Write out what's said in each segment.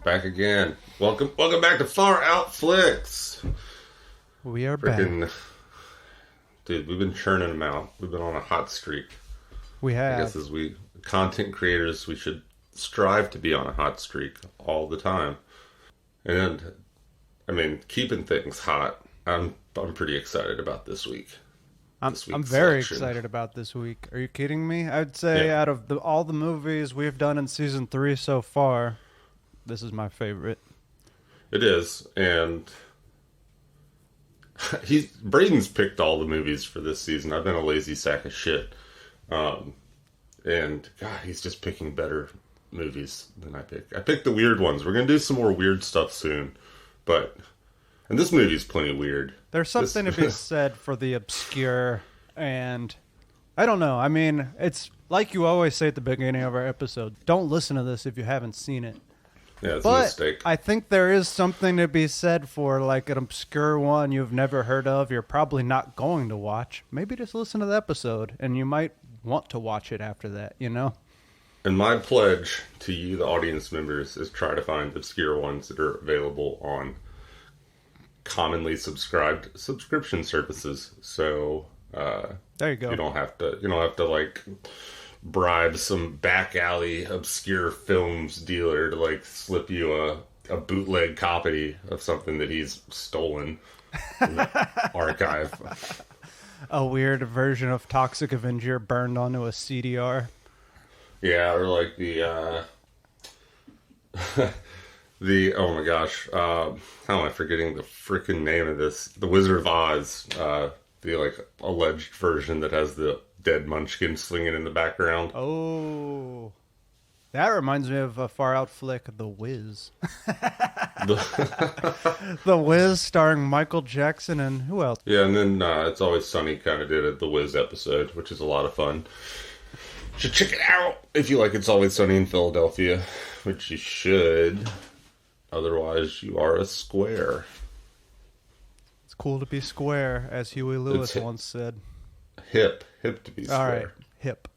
Back again. Welcome back to Far Out Flicks. We are back. Dude, we've been churning them out. We've been on a hot streak. We have. I guess as content creators, we should strive to be on a hot streak all the time. And, keeping things hot, I'm pretty excited about this week. I'm very excited about this week. Are you kidding me? I'd say out of all the movies we've done in season 3 so far, this is my favorite. It is, and Braden's picked all the movies for this season. I've been a lazy sack of shit. And God, he's just picking better movies than I pick. I picked the weird ones. We're going to do some more weird stuff soon. And this movie's plenty weird. There's something to be said for the obscure, and I don't know. It's like you always say at the beginning of our episode, don't listen to this if you haven't seen it. Yeah, it's a mistake. I think there is something to be said for like an obscure one you've never heard of, you're probably not going to watch. Maybe just listen to the episode, and you might want to watch it after that, you know? And my pledge to you, the audience members, is try to find obscure ones that are available on commonly subscribed subscription services. So there you go. You don't have to like bribe some back alley obscure films dealer to like slip you a bootleg copy of something that he's stolen from the archive. A weird version of Toxic Avenger burned onto a CDR. Yeah, or like the oh my gosh, how am I forgetting the freaking name of this? The Wizard of Oz, the like alleged version that has the dead Munchkin swinging in the background. Oh, that reminds me of a far out flick, The Wiz. The Wiz starring Michael Jackson and who else? Yeah, and then It's Always Sunny kind of did a The Wiz episode, which is a lot of fun. You should check it out if you like It's Always Sunny in Philadelphia, which you should. Otherwise, you are a square. It's cool to be square, as Huey Lewis once said. Hip to be square. All right, hip.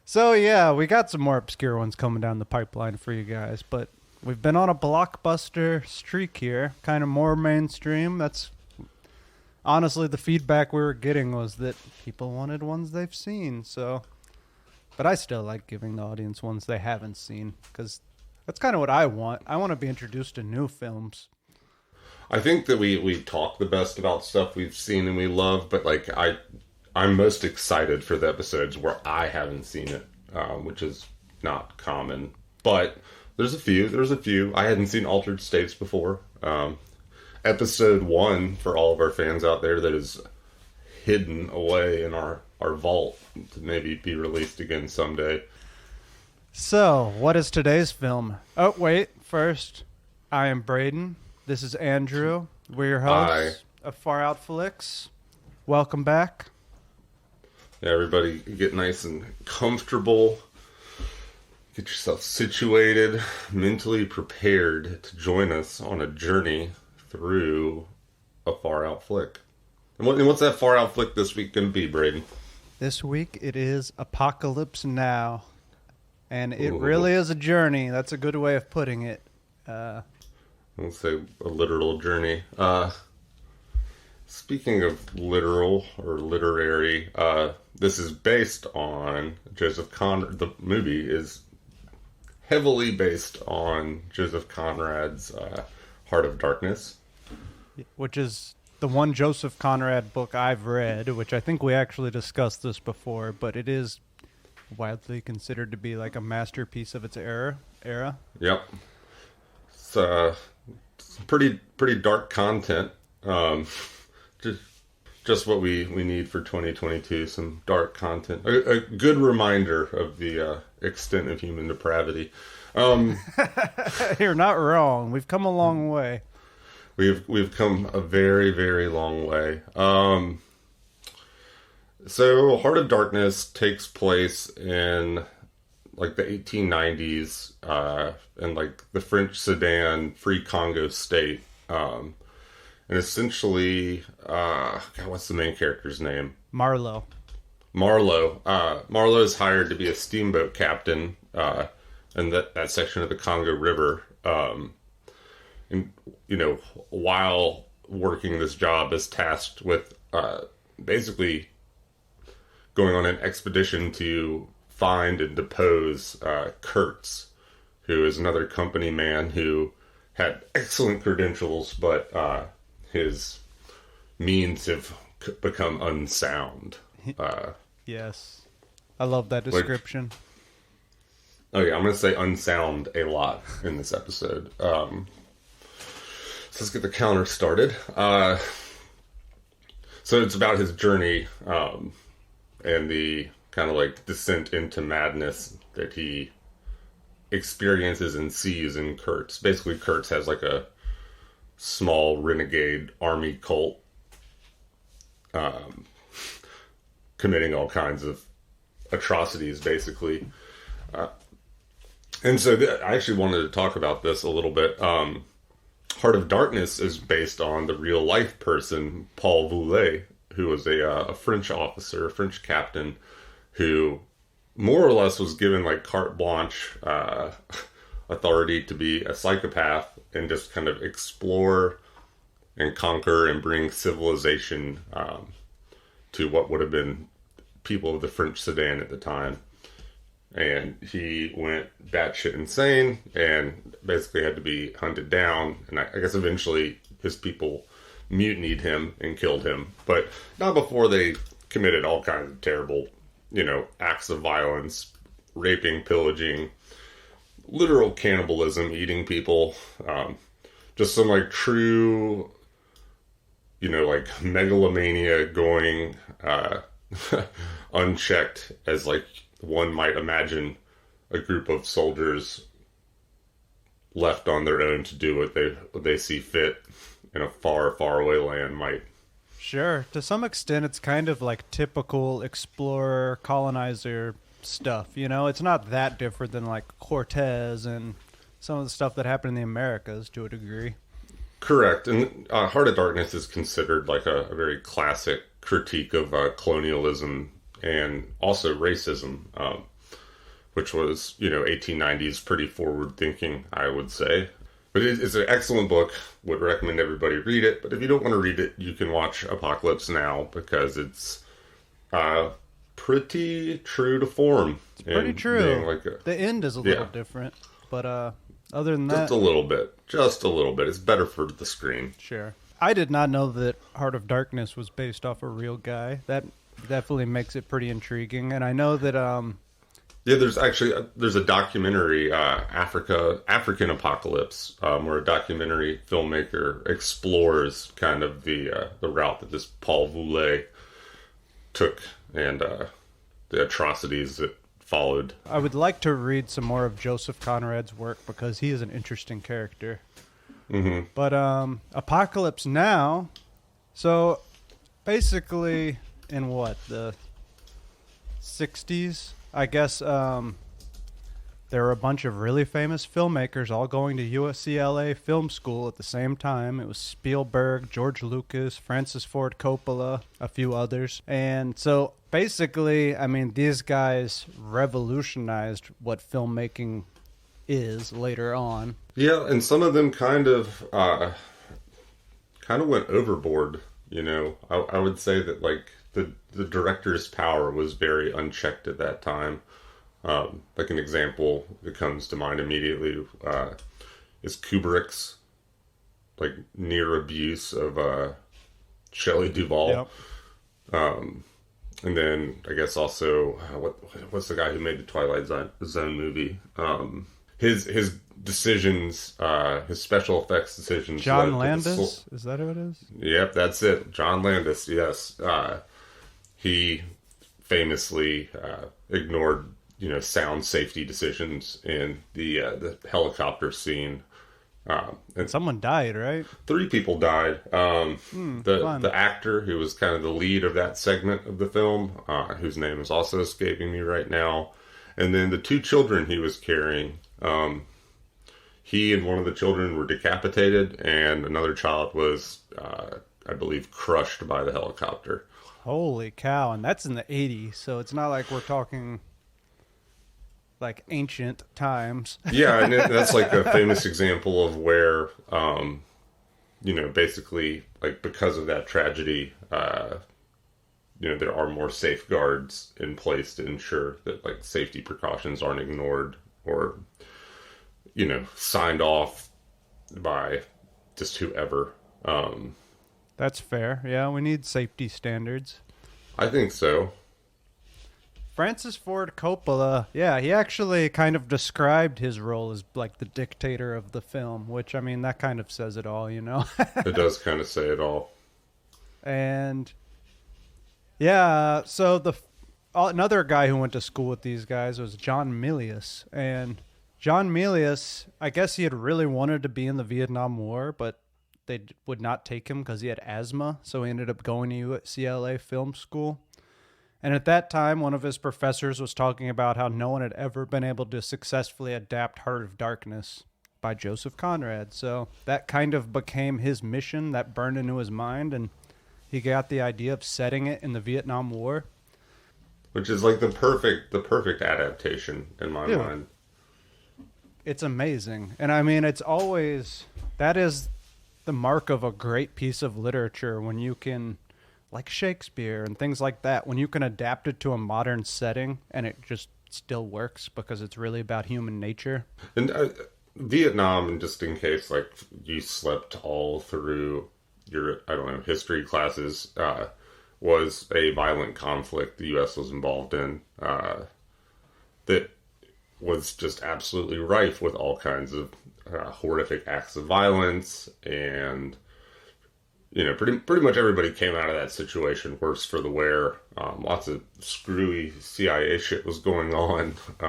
So yeah, we got some more obscure ones coming down the pipeline for you guys, but we've been on a blockbuster streak here, kind of more mainstream. That's honestly the feedback we were getting was that people wanted ones they've seen. So, but I still like giving the audience ones they haven't seen because that's kind of what I want. I want to be introduced to new films. I think that we talk the best about stuff we've seen and we love, but like I'm most excited for the episodes where I haven't seen it, which is not common. But there's a few. I hadn't seen Altered States before. Episode 1 for all of our fans out there that is hidden away in our vault to maybe be released again someday. So, what is today's film? Oh, wait. First, I am Braden. This is Andrew. We're your hosts of Far Out Flicks. Welcome back. Yeah, everybody get nice and comfortable. Get yourself situated, mentally prepared to join us on a journey through a Far Out flick. And what's that Far Out flick this week going to be, Braden? This week it is Apocalypse Now. And it really is a journey. That's a good way of putting it. Let's say a literal journey. Speaking of literal or literary, this is based on Joseph Conrad. The movie is heavily based on Joseph Conrad's Heart of Darkness. Which is the one Joseph Conrad book I've read, which I think we actually discussed this before, but it is widely considered to be like a masterpiece of its era. Yep. It's pretty dark content. Just what we need for 2022, some dark content. A good reminder of the extent of human depravity. You're not wrong. We've come a long way. We've come a very, very long way. So Heart of Darkness takes place in like the 1890s in like the French Sudan, Free Congo state. And essentially, what's the main character's name? Marlowe. Marlowe is hired to be a steamboat captain and that section of the Congo River. And while working this job, is tasked with basically going on an expedition to find and depose Kurtz, who is another company man who had excellent credentials, but his means have become unsound. Yes. I love that description. Okay, I'm going to say unsound a lot in this episode. So let's get the counter started. So it's about his journey and the kind of like descent into madness that he experiences and sees in Kurtz. Basically, Kurtz has like a small renegade army cult committing all kinds of atrocities, basically. And so I actually wanted to talk about this a little bit. Heart of Darkness is based on the real life person, Paul Voulet, who was a French officer, a French captain, who more or less was given like carte blanche authority to be a psychopath and just kind of explore and conquer and bring civilization to what would have been people of the French Sudan at the time. And he went batshit insane and basically had to be hunted down. And I guess eventually his people mutinied him and killed him. But not before they committed all kinds of terrible, acts of violence, raping, pillaging, literal cannibalism, eating people. Just some like true, like megalomania going unchecked, as like one might imagine a group of soldiers left on their own to do what they see fit in a far, far away land might. Sure. To some extent, it's kind of like typical explorer, colonizer stuff. It's not that different than like Cortez and some of the stuff that happened in the Americas to a degree. Correct. And Heart of Darkness is considered like a very classic critique of colonialism and also racism, which was, 1890s, pretty forward thinking, I would say. But it's an excellent book. Would recommend everybody read it. But if you don't want to read it, you can watch Apocalypse Now, because it's pretty true to form. It's pretty true. The end is a little different. But other than that... Just a little bit. It's better for the screen. Sure. I did not know that Heart of Darkness was based off a real guy. That definitely makes it pretty intriguing. And I know that... there's a documentary, African Apocalypse, where a documentary filmmaker explores kind of the route that this Paul Voulet took and the atrocities that followed. I would like to read some more of Joseph Conrad's work because he is an interesting character. Mm-hmm. But Apocalypse Now, so basically in the 60s, I guess there were a bunch of really famous filmmakers all going to UCLA Film School at the same time. It was Spielberg, George Lucas, Francis Ford Coppola, a few others. And so basically, I mean, these guys revolutionized what filmmaking is later on. Yeah, and some of them kind of went overboard, I would say that like the director's power was very unchecked at that time. Like an example that comes to mind immediately is Kubrick's like near abuse of Shelley Duvall. Yep. And then I guess also what's the guy who made the Twilight Zone movie? His decisions, his special effects decisions. John Landis? Is that who it is? Yep, that's it. John Landis, yes. He famously ignored, sound safety decisions in the helicopter scene. And someone died, right? 3 people died. The actor who was kind of the lead of that segment of the film, whose name is also escaping me right now, and then the 2 children he was carrying. He and one of the children were decapitated, and another child was, I believe, crushed by the helicopter. Holy cow! And that's in the 80s, so it's not like we're talking like ancient times. Yeah, and that's like a famous example of where, basically, like because of that tragedy, there are more safeguards in place to ensure that like safety precautions aren't ignored or, signed off by just whoever. That's fair. Yeah, we need safety standards. I think so. Francis Ford Coppola, yeah, he actually kind of described his role as like the dictator of the film, which, I mean, that kind of says it all, you know? It does kind of say it all. And yeah, so another guy who went to school with these guys was John Milius. And John Milius, I guess he had really wanted to be in the Vietnam War, but they would not take him because he had asthma. So he ended up going to UCLA Film School. And at that time, one of his professors was talking about how no one had ever been able to successfully adapt Heart of Darkness by Joseph Conrad. So that kind of became his mission, that burned into his mind, and he got the idea of setting it in the Vietnam War. Which is like the perfect adaptation in my mind. It's amazing. And I mean, that is the mark of a great piece of literature when you can, like Shakespeare and things like that, when you can adapt it to a modern setting and it just still works because it's really about human nature. And Vietnam, just in case like you slept all through your, I don't know, history classes, was a violent conflict the U.S. was involved in that was just absolutely rife with all kinds of horrific acts of violence, and pretty much everybody came out of that situation worse for the wear. Lots of screwy CIA shit was going on. A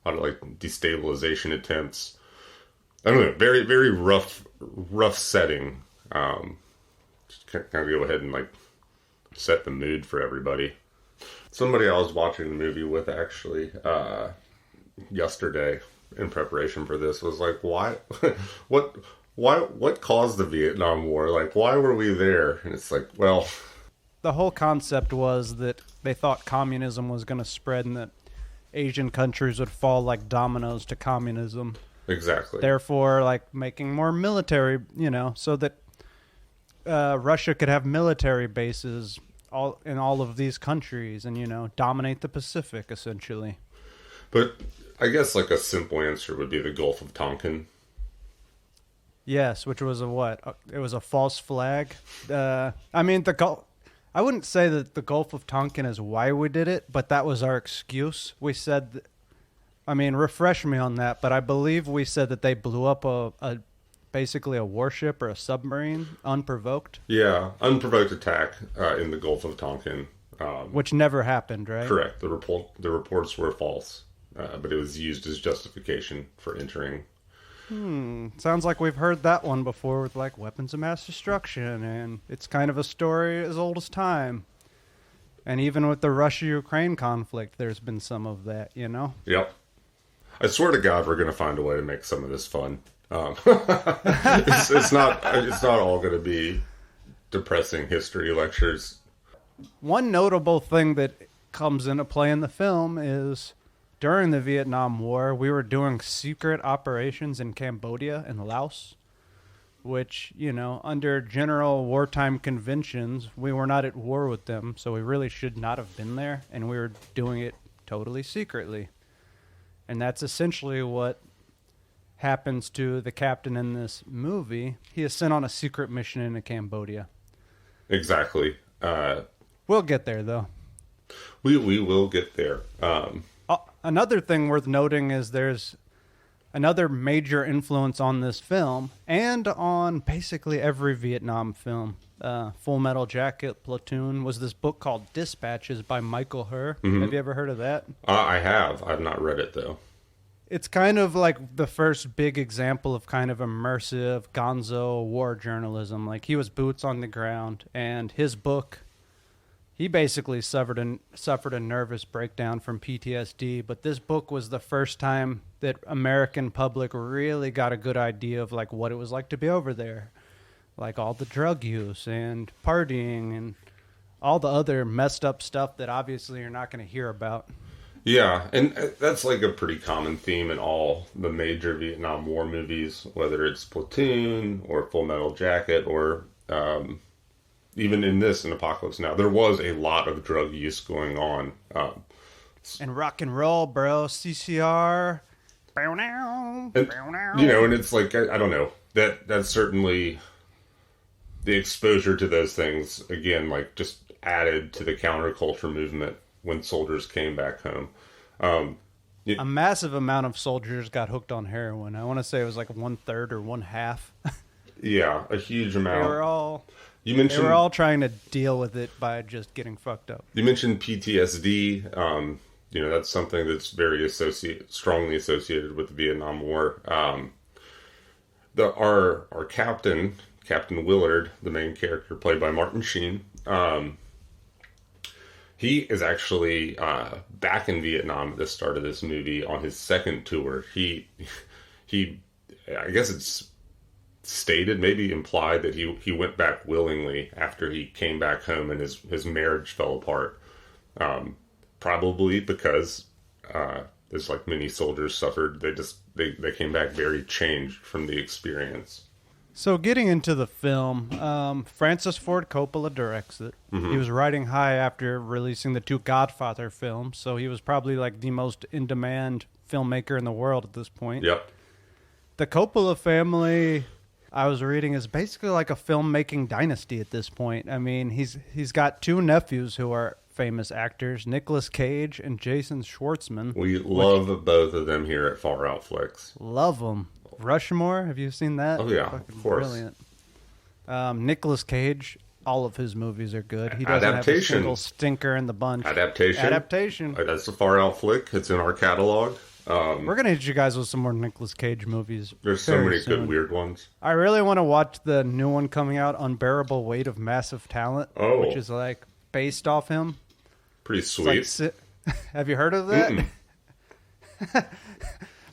lot of like destabilization attempts. I don't know, very very rough setting. Just kind of go ahead and like set the mood for everybody. Somebody I was watching the movie with actually yesterday in preparation for this was like, why what caused the Vietnam War? Like, why were we there? And it's like, well, the whole concept was that they thought communism was going to spread and that Asian countries would fall like dominoes to communism. Exactly. Therefore, like making more military, so that Russia could have military bases in all of these countries and, dominate the Pacific, essentially. But I guess like a simple answer would be the Gulf of Tonkin. Yes, which was it was a false flag. I mean, I wouldn't say that the Gulf of Tonkin is why we did it, but that was our excuse. We said, refresh me on that, but I believe we said that they blew up basically a warship or a submarine unprovoked. Yeah, unprovoked attack in the Gulf of Tonkin. Which never happened, right? Correct. The reports were false, but it was used as justification for entering. Sounds like we've heard that one before with like weapons of mass destruction, and it's kind of a story as old as time. And even with the Russia-Ukraine conflict, there's been some of that, Yep. I swear to God, we're going to find a way to make some of this fun. It's not all going to be depressing history lectures. One notable thing that comes into play in the film is during the Vietnam War, we were doing secret operations in Cambodia and Laos, which, under general wartime conventions, we were not at war with them, so we really should not have been there, and we were doing it totally secretly. And that's essentially what happens to the captain in this movie. He is sent on a secret mission into Cambodia. Exactly. We'll get there, though. We will get there. Another thing worth noting is there's another major influence on this film and on basically every Vietnam film. Full Metal Jacket, Platoon, was this book called Dispatches by Michael Herr. Mm-hmm. Have you ever heard of that? I have. I've not read it, though. It's kind of like the first big example of kind of immersive gonzo war journalism. Like, he was boots on the ground, and his book, he basically suffered a nervous breakdown from PTSD, but this book was the first time that American public really got a good idea of like what it was like to be over there. Like all the drug use and partying and all the other messed up stuff that obviously you're not going to hear about. Yeah, and that's like a pretty common theme in all the major Vietnam War movies, whether it's Platoon or Full Metal Jacket or even in this, in Apocalypse Now. There was a lot of drug use going on. And rock and roll, bro. CCR. Bow now. And, Bow now. and it's like, I don't know, that's certainly the exposure to those things, again, like just added to the counterculture movement when soldiers came back home. A massive amount of soldiers got hooked on heroin. I want to say it was like 1/3 or 1/2. Yeah, a huge amount. They were all trying to deal with it by just getting fucked up. You mentioned PTSD. That's something that's very strongly associated with the Vietnam War. Our captain, Captain Willard, the main character played by Martin Sheen, he is actually back in Vietnam at the start of this movie on his second tour. He, I guess it's stated, maybe implied, that he went back willingly after he came back home and his marriage fell apart. Probably because, as like many soldiers suffered, they came back very changed from the experience. So getting into the film, Francis Ford Coppola directs it. Mm-hmm. He was riding high after releasing the 2 Godfather films, so he was probably like the most in-demand filmmaker in the world at this point. Yep. The Coppola family, I was reading, is basically like a filmmaking dynasty at this point. I mean, he's got 2 nephews who are famous actors, Nicolas Cage and Jason Schwartzman. We love both of them here at Far Out Flicks. Love them. Rushmore, have you seen that? Oh, yeah, Fucking of course. Brilliant. Nicolas Cage, all of his movies are good. He doesn't have a single stinker in the bunch. Adaptation. That's a Far Out Flick. It's in our catalog. We're going to hit you guys with some more Nicolas Cage movies. There's so many good weird ones. I really want to watch the new one coming out, Unbearable Weight of Massive Talent, which is like based off him. Pretty sweet. Have you heard of that?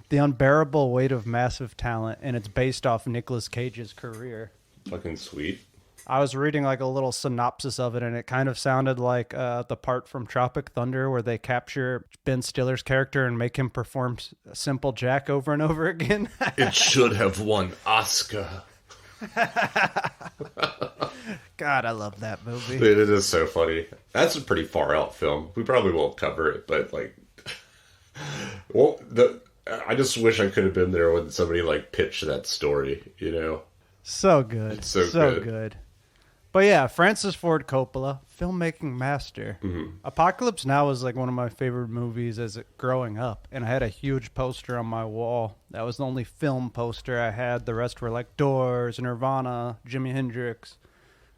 The Unbearable Weight of Massive Talent, and it's based off Nicolas Cage's career. Fucking sweet. I was reading like a little synopsis of it, and it kind of sounded like the part from Tropic Thunder where they capture Ben Stiller's character and make him perform Simple Jack over and over again. It should have won Oscar. God, I love that movie. It is so funny. That's a pretty far out film. We probably won't cover it, but like, well, I just wish I could have been there when somebody like pitched that story. So good, it's so good. But yeah, Francis Ford Coppola, filmmaking master. Mm-hmm. Apocalypse Now was like one of my favorite movies growing up, and I had a huge poster on my wall. That was the only film poster I had. The rest were like Doors, Nirvana, Jimi Hendrix.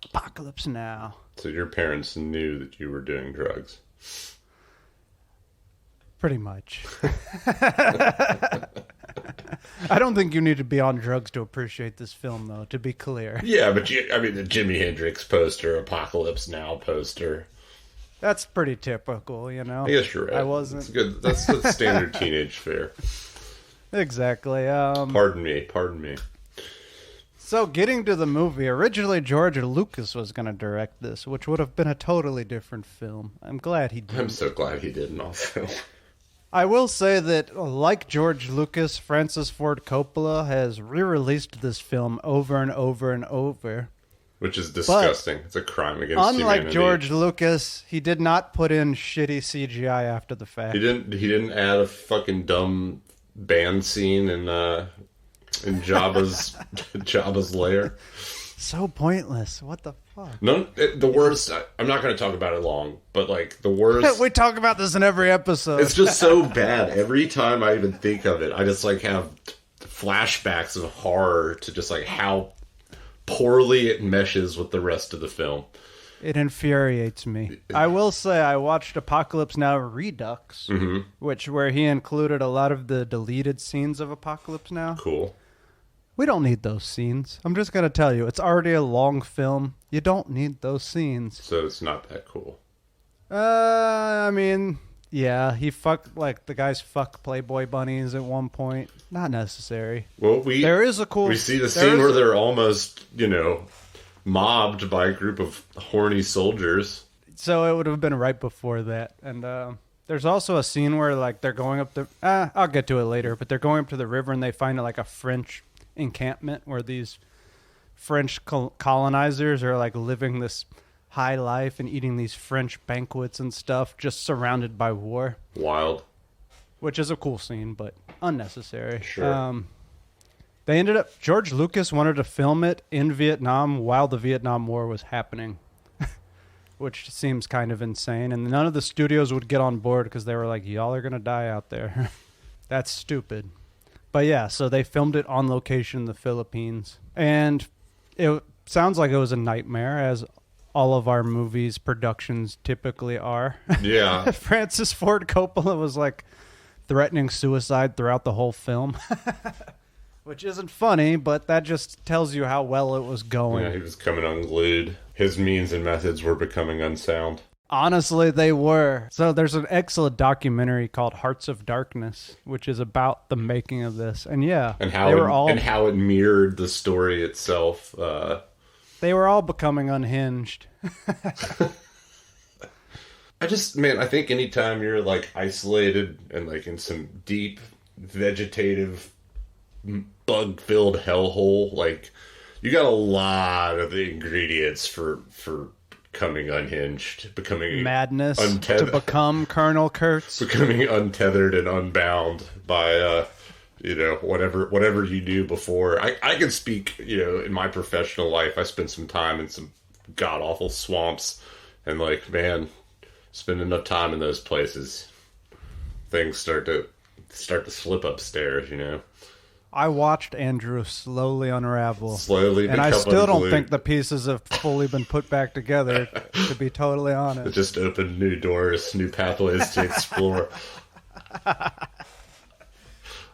Apocalypse Now. So your parents knew that you were doing drugs? Pretty much. I don't think you need to be on drugs to appreciate this film, though, to be clear. Yeah, but the Jimi Hendrix poster, Apocalypse Now poster. That's pretty typical, I guess you're right. I wasn't. It's good. That's the standard teenage fare. Exactly. Pardon me. So getting to the movie, originally George Lucas was going to direct this, which would have been a totally different film. I'm glad he didn't. I'm so glad he didn't also. I will say that, like George Lucas, Francis Ford Coppola has re-released this film over and over and over. Which is disgusting. It's a crime against humanity. Unlike George Lucas, he did not put in shitty CGI after the fact. He didn't add a fucking dumb band scene in Jabba's lair. So pointless. What the fuck? The worst. I'm not going to talk about it long, but like the worst. We talk about this in every episode. It's just so bad. Every time I even think of it, I just like have flashbacks of horror to just like how poorly it meshes with the rest of the film. It infuriates me. I will say I watched Apocalypse Now Redux, where he included a lot of the deleted scenes of Apocalypse Now. Cool. We don't need those scenes. I'm just going to tell you, it's already a long film. You don't need those scenes. So it's not that cool. I mean, yeah, the guys fuck Playboy bunnies at one point. Not necessary. Well, we see the scene where they're almost, mobbed by a group of horny soldiers. So it would have been right before that. And There's also a scene where like they're going up the. I'll get to it later, but they're going up to the river and they find like a French encampment where these French colonizers are like living this high life and eating these French banquets and stuff, just surrounded by war. Wild. Which is a cool scene, but unnecessary. Sure. They ended up. George Lucas wanted to film it in Vietnam while the Vietnam War was happening, which seems kind of insane. And none of the studios would get on board because they were like, "Y'all are gonna die out there." That's stupid. But yeah, so they filmed it on location in the Philippines, and it sounds like it was a nightmare, as all of our movies productions typically are. Yeah. Francis Ford Coppola was like threatening suicide throughout the whole film. Which isn't funny, but that just tells you how well it was going. Yeah, he was coming unglued. His means and methods were becoming unsound. Honestly, they were. So there's an excellent documentary called Hearts of Darkness, which is about the making of this. And yeah, and how it mirrored the story itself. They were all becoming unhinged. I think anytime you're like isolated and like in some deep vegetative bug-filled hellhole, like you got a lot of the ingredients for becoming unhinged, becoming madness, to become Colonel Kurtz, becoming untethered and unbound by whatever you do before. I can speak, in my professional life, I spent some time in some god awful swamps, and like, man, spend enough time in those places, things start to slip upstairs, I watched Andrew slowly unravel. And I still don't think the pieces have fully been put back together, to be totally honest. It just opened new doors, new pathways to explore.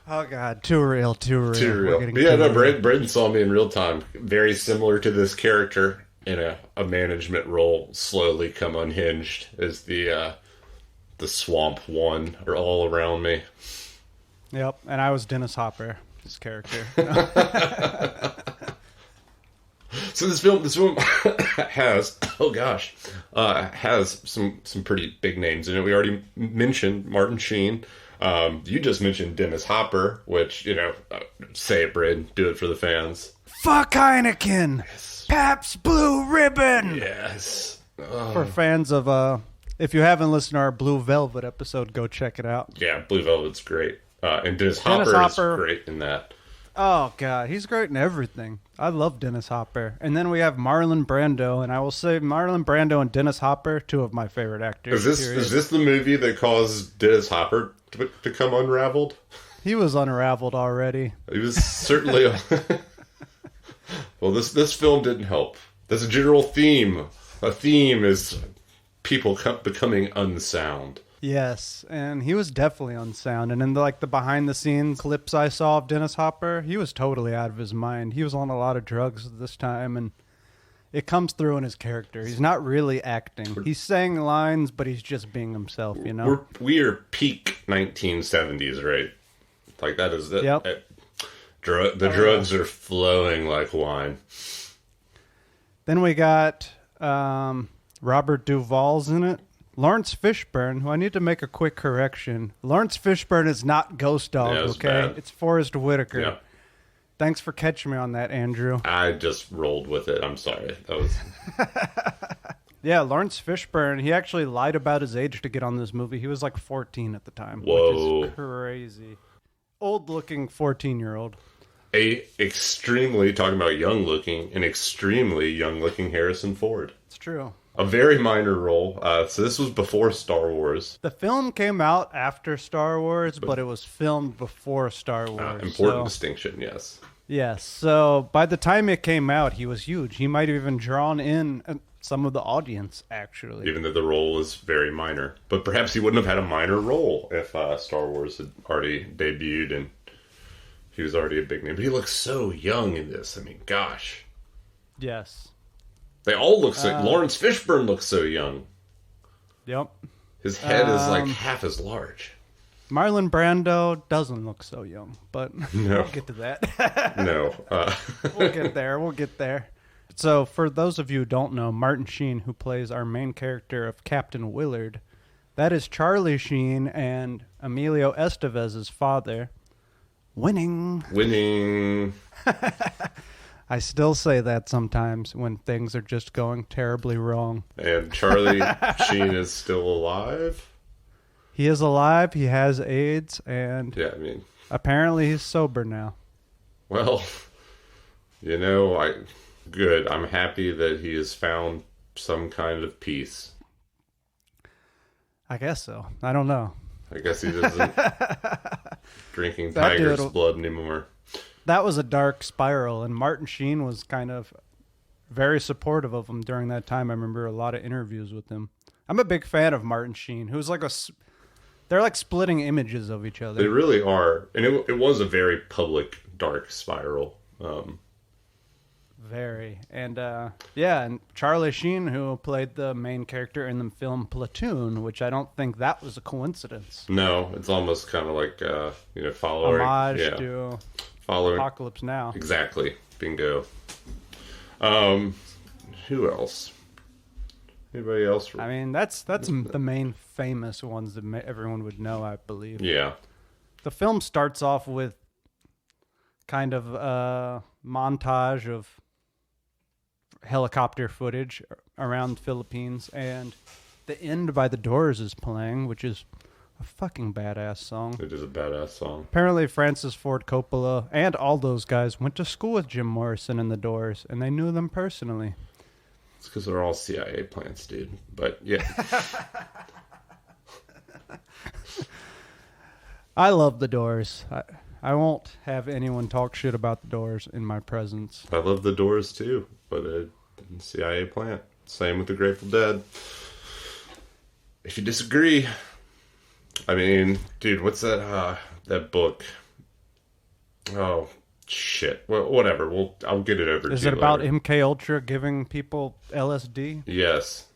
Oh, God. Too real. But yeah, no, Braden saw me in real time. Very similar to this character in a management role, slowly come unhinged as the swamp one are all around me. Yep, and I was Dennis Hopper. His character. So this film has some pretty big names in it. We already mentioned Martin Sheen. You just mentioned Dennis Hopper, which, say it, Brad, do it for the fans. Fuck Heineken! Yes. Pabst Blue Ribbon! Yes. For fans of, if you haven't listened to our Blue Velvet episode, go check it out. Yeah, Blue Velvet's great. And Dennis Hopper is great in that. Oh, God. He's great in everything. I love Dennis Hopper. And then we have Marlon Brando. And I will say Marlon Brando and Dennis Hopper, two of my favorite actors. Is this the movie that caused Dennis Hopper to come unraveled? He was unraveled already. He was certainly... Well, this film didn't help. There's a general theme. A theme is people becoming unsound. Yes, and he was definitely unsound. And in the behind-the-scenes clips I saw of Dennis Hopper, he was totally out of his mind. He was on a lot of drugs at this time, and it comes through in his character. He's not really acting. He's saying lines, but he's just being himself, We are peak 1970s, right? Like, that is it. Yep. Drugs are flowing like wine. Then we got Robert Duvall's in it. Lawrence Fishburne, who I need to make a quick correction. Lawrence Fishburne is not Ghost Dog, okay? Bad. It's Forrest Whitaker. Yeah. Thanks for catching me on that, Andrew. I just rolled with it. I'm sorry. That was... Yeah, Lawrence Fishburne, he actually lied about his age to get on this movie. He was like 14 at the time. Whoa. Which is crazy. Old-looking 14-year-old. Talking about young-looking, an extremely young-looking Harrison Ford. It's true. A very minor role. So this was before Star Wars. The film came out after Star Wars, but it was filmed before Star Wars. Important distinction, yes. Yes. So by the time it came out, he was huge. He might have even drawn in some of the audience, actually. Even though the role was very minor. But perhaps he wouldn't have had a minor role if Star Wars had already debuted and he was already a big name. But he looks so young in this. I mean, gosh. Yes. They all look so... Lawrence Fishburne looks so young. Yep. His head is like half as large. Marlon Brando doesn't look so young, but we'll get to that. No. We'll get there. So for those of you who don't know, Martin Sheen, who plays our main character of Captain Willard, That is Charlie Sheen and Emilio Estevez's father. Winning. Winning. I still say that sometimes when things are just going terribly wrong. And Charlie Sheen is still alive? He is alive, he has AIDS, and Yeah, I mean... apparently he's sober now. Well, good. I'm happy that he has found some kind of peace. I guess so. I don't know. I guess he doesn't drinking tiger's blood anymore. That was a dark spiral, and Martin Sheen was kind of very supportive of him during that time. I remember a lot of interviews with him. I'm a big fan of Martin Sheen, who's like they're like splitting images of each other. They really are. And it was a very public dark spiral. Very. And and Charlie Sheen, who played the main character in the film Platoon, which I don't think that was a coincidence. No, it's almost kind of like, following... homage to Apocalypse Now. Exactly. Bingo. Who else? Anybody else? I mean, that's the main famous ones that everyone would know, I believe. Yeah. The film starts off with kind of a montage of helicopter footage around the Philippines, and the end by the Doors is playing, which is a fucking badass song. It is a badass song. Apparently Francis Ford Coppola and all those guys went to school with Jim Morrison and the Doors, and they knew them personally. It's because they're all CIA plants, dude. But yeah. I love the Doors. I won't have anyone talk shit about the Doors in my presence. I love the Doors too, but a CIA plant. Same with the Grateful Dead. If you disagree, I mean, dude, what's that book? Oh shit. Well, whatever. I'll get it over to you. Is it about MK Ultra giving people LSD? Yes.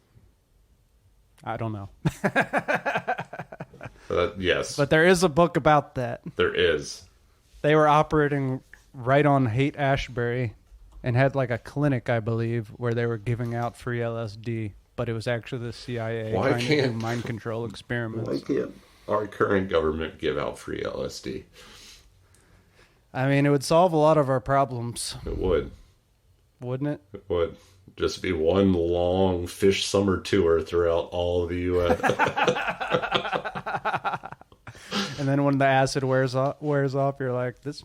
I don't know. Yes. But there is a book about that. There is. They were operating right on Haight-Ashbury and had like a clinic, I believe, where they were giving out free LSD, but it was actually the CIA trying to do mind control experiments. Why can't our current government give out free LSD? I mean, it would solve a lot of our problems. It would. Wouldn't it? It would. Just be one long fish summer tour throughout all of the U.S. And then when the acid wears off, you're like, this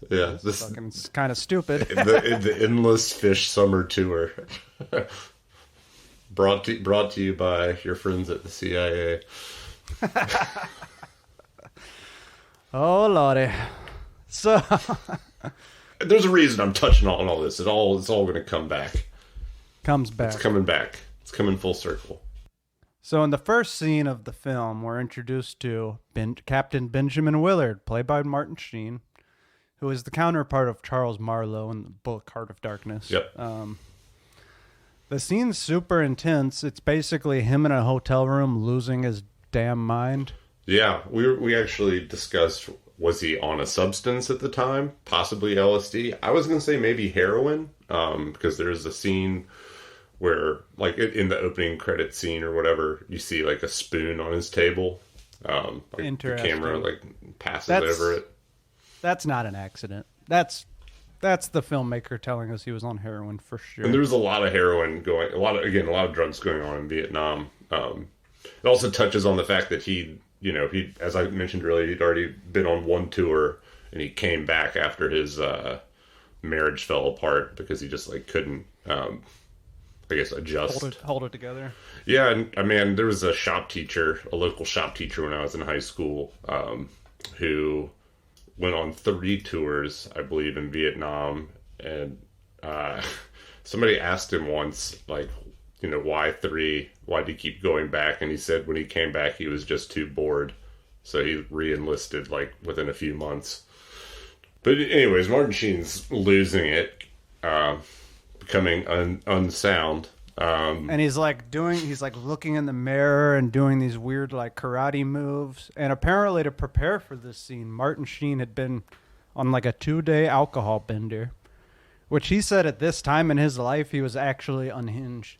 fucking kind of stupid. the endless fish summer tour. brought to you by your friends at the CIA. Oh lordy. So there's a reason I'm touching on all this. It's all going to come back. Comes back. It's coming back. It's coming full circle. So in the first scene of the film, we're introduced to Captain Benjamin Willard, played by Martin Sheen, who is the counterpart of Charles Marlowe in the book Heart of Darkness. Yep. The scene's super intense. It's basically him in a hotel room losing his damn mind. Yeah, we actually discussed, was he on a substance at the time? Possibly LSD. I was going to say maybe heroin, because there's a scene where, like, in the opening credit scene or whatever, you see, like, a spoon on his table. The camera, like, passes over it. That's not an accident. That's the filmmaker telling us he was on heroin for sure. And there's a lot of heroin going, a lot of drugs going on in Vietnam. It also touches on the fact that he, as I mentioned earlier, he'd already been on one tour, and he came back after his marriage fell apart because he just, like, couldn't, adjust. Hold it together. Yeah, and I mean, there was a local shop teacher when I was in high school, who went on 3 tours, I believe, in Vietnam, and somebody asked him once, like, why 3? Why did he keep going back? And he said when he came back, he was just too bored, so he re-enlisted, like, within a few months. But anyways, Martin Sheen's losing it, becoming unsound. And he's looking in the mirror and doing these weird, like, karate moves. And apparently to prepare for this scene, Martin Sheen had been on, like, a 2-day alcohol bender, which he said at this time in his life he was actually unhinged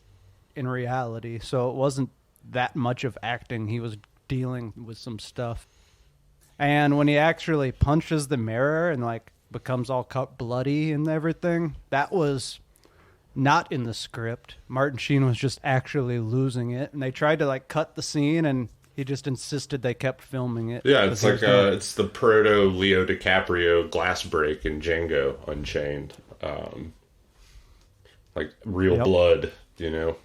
in reality. So it wasn't that much of acting. He was dealing with some stuff. And when he actually punches the mirror and like becomes all cut bloody and everything, that was not in the script. Martin Sheen was just actually losing it, and they tried to like cut the scene, and he just insisted they kept filming it. Yeah, it's like it's the proto Leo DiCaprio glass break in Django Unchained, like real blood, you know.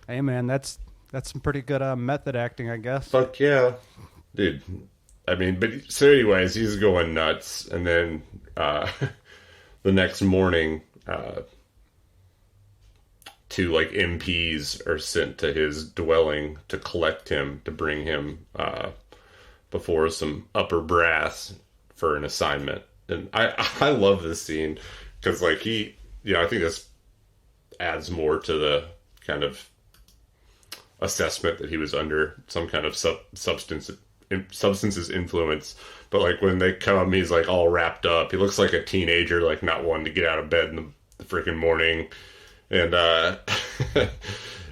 Hey man, that's some pretty good method acting, I guess. Fuck yeah, dude. I mean, but so anyways, he's going nuts, and then the next morning, two like MPs are sent to his dwelling to collect him, to bring him before some upper brass for an assignment. And I love this scene because like he, I think this adds more to the kind of assessment that he was under some kind of substance's influence. But like when they come, he's like all wrapped up. He looks like a teenager, like not wanting to get out of bed in the freaking morning. And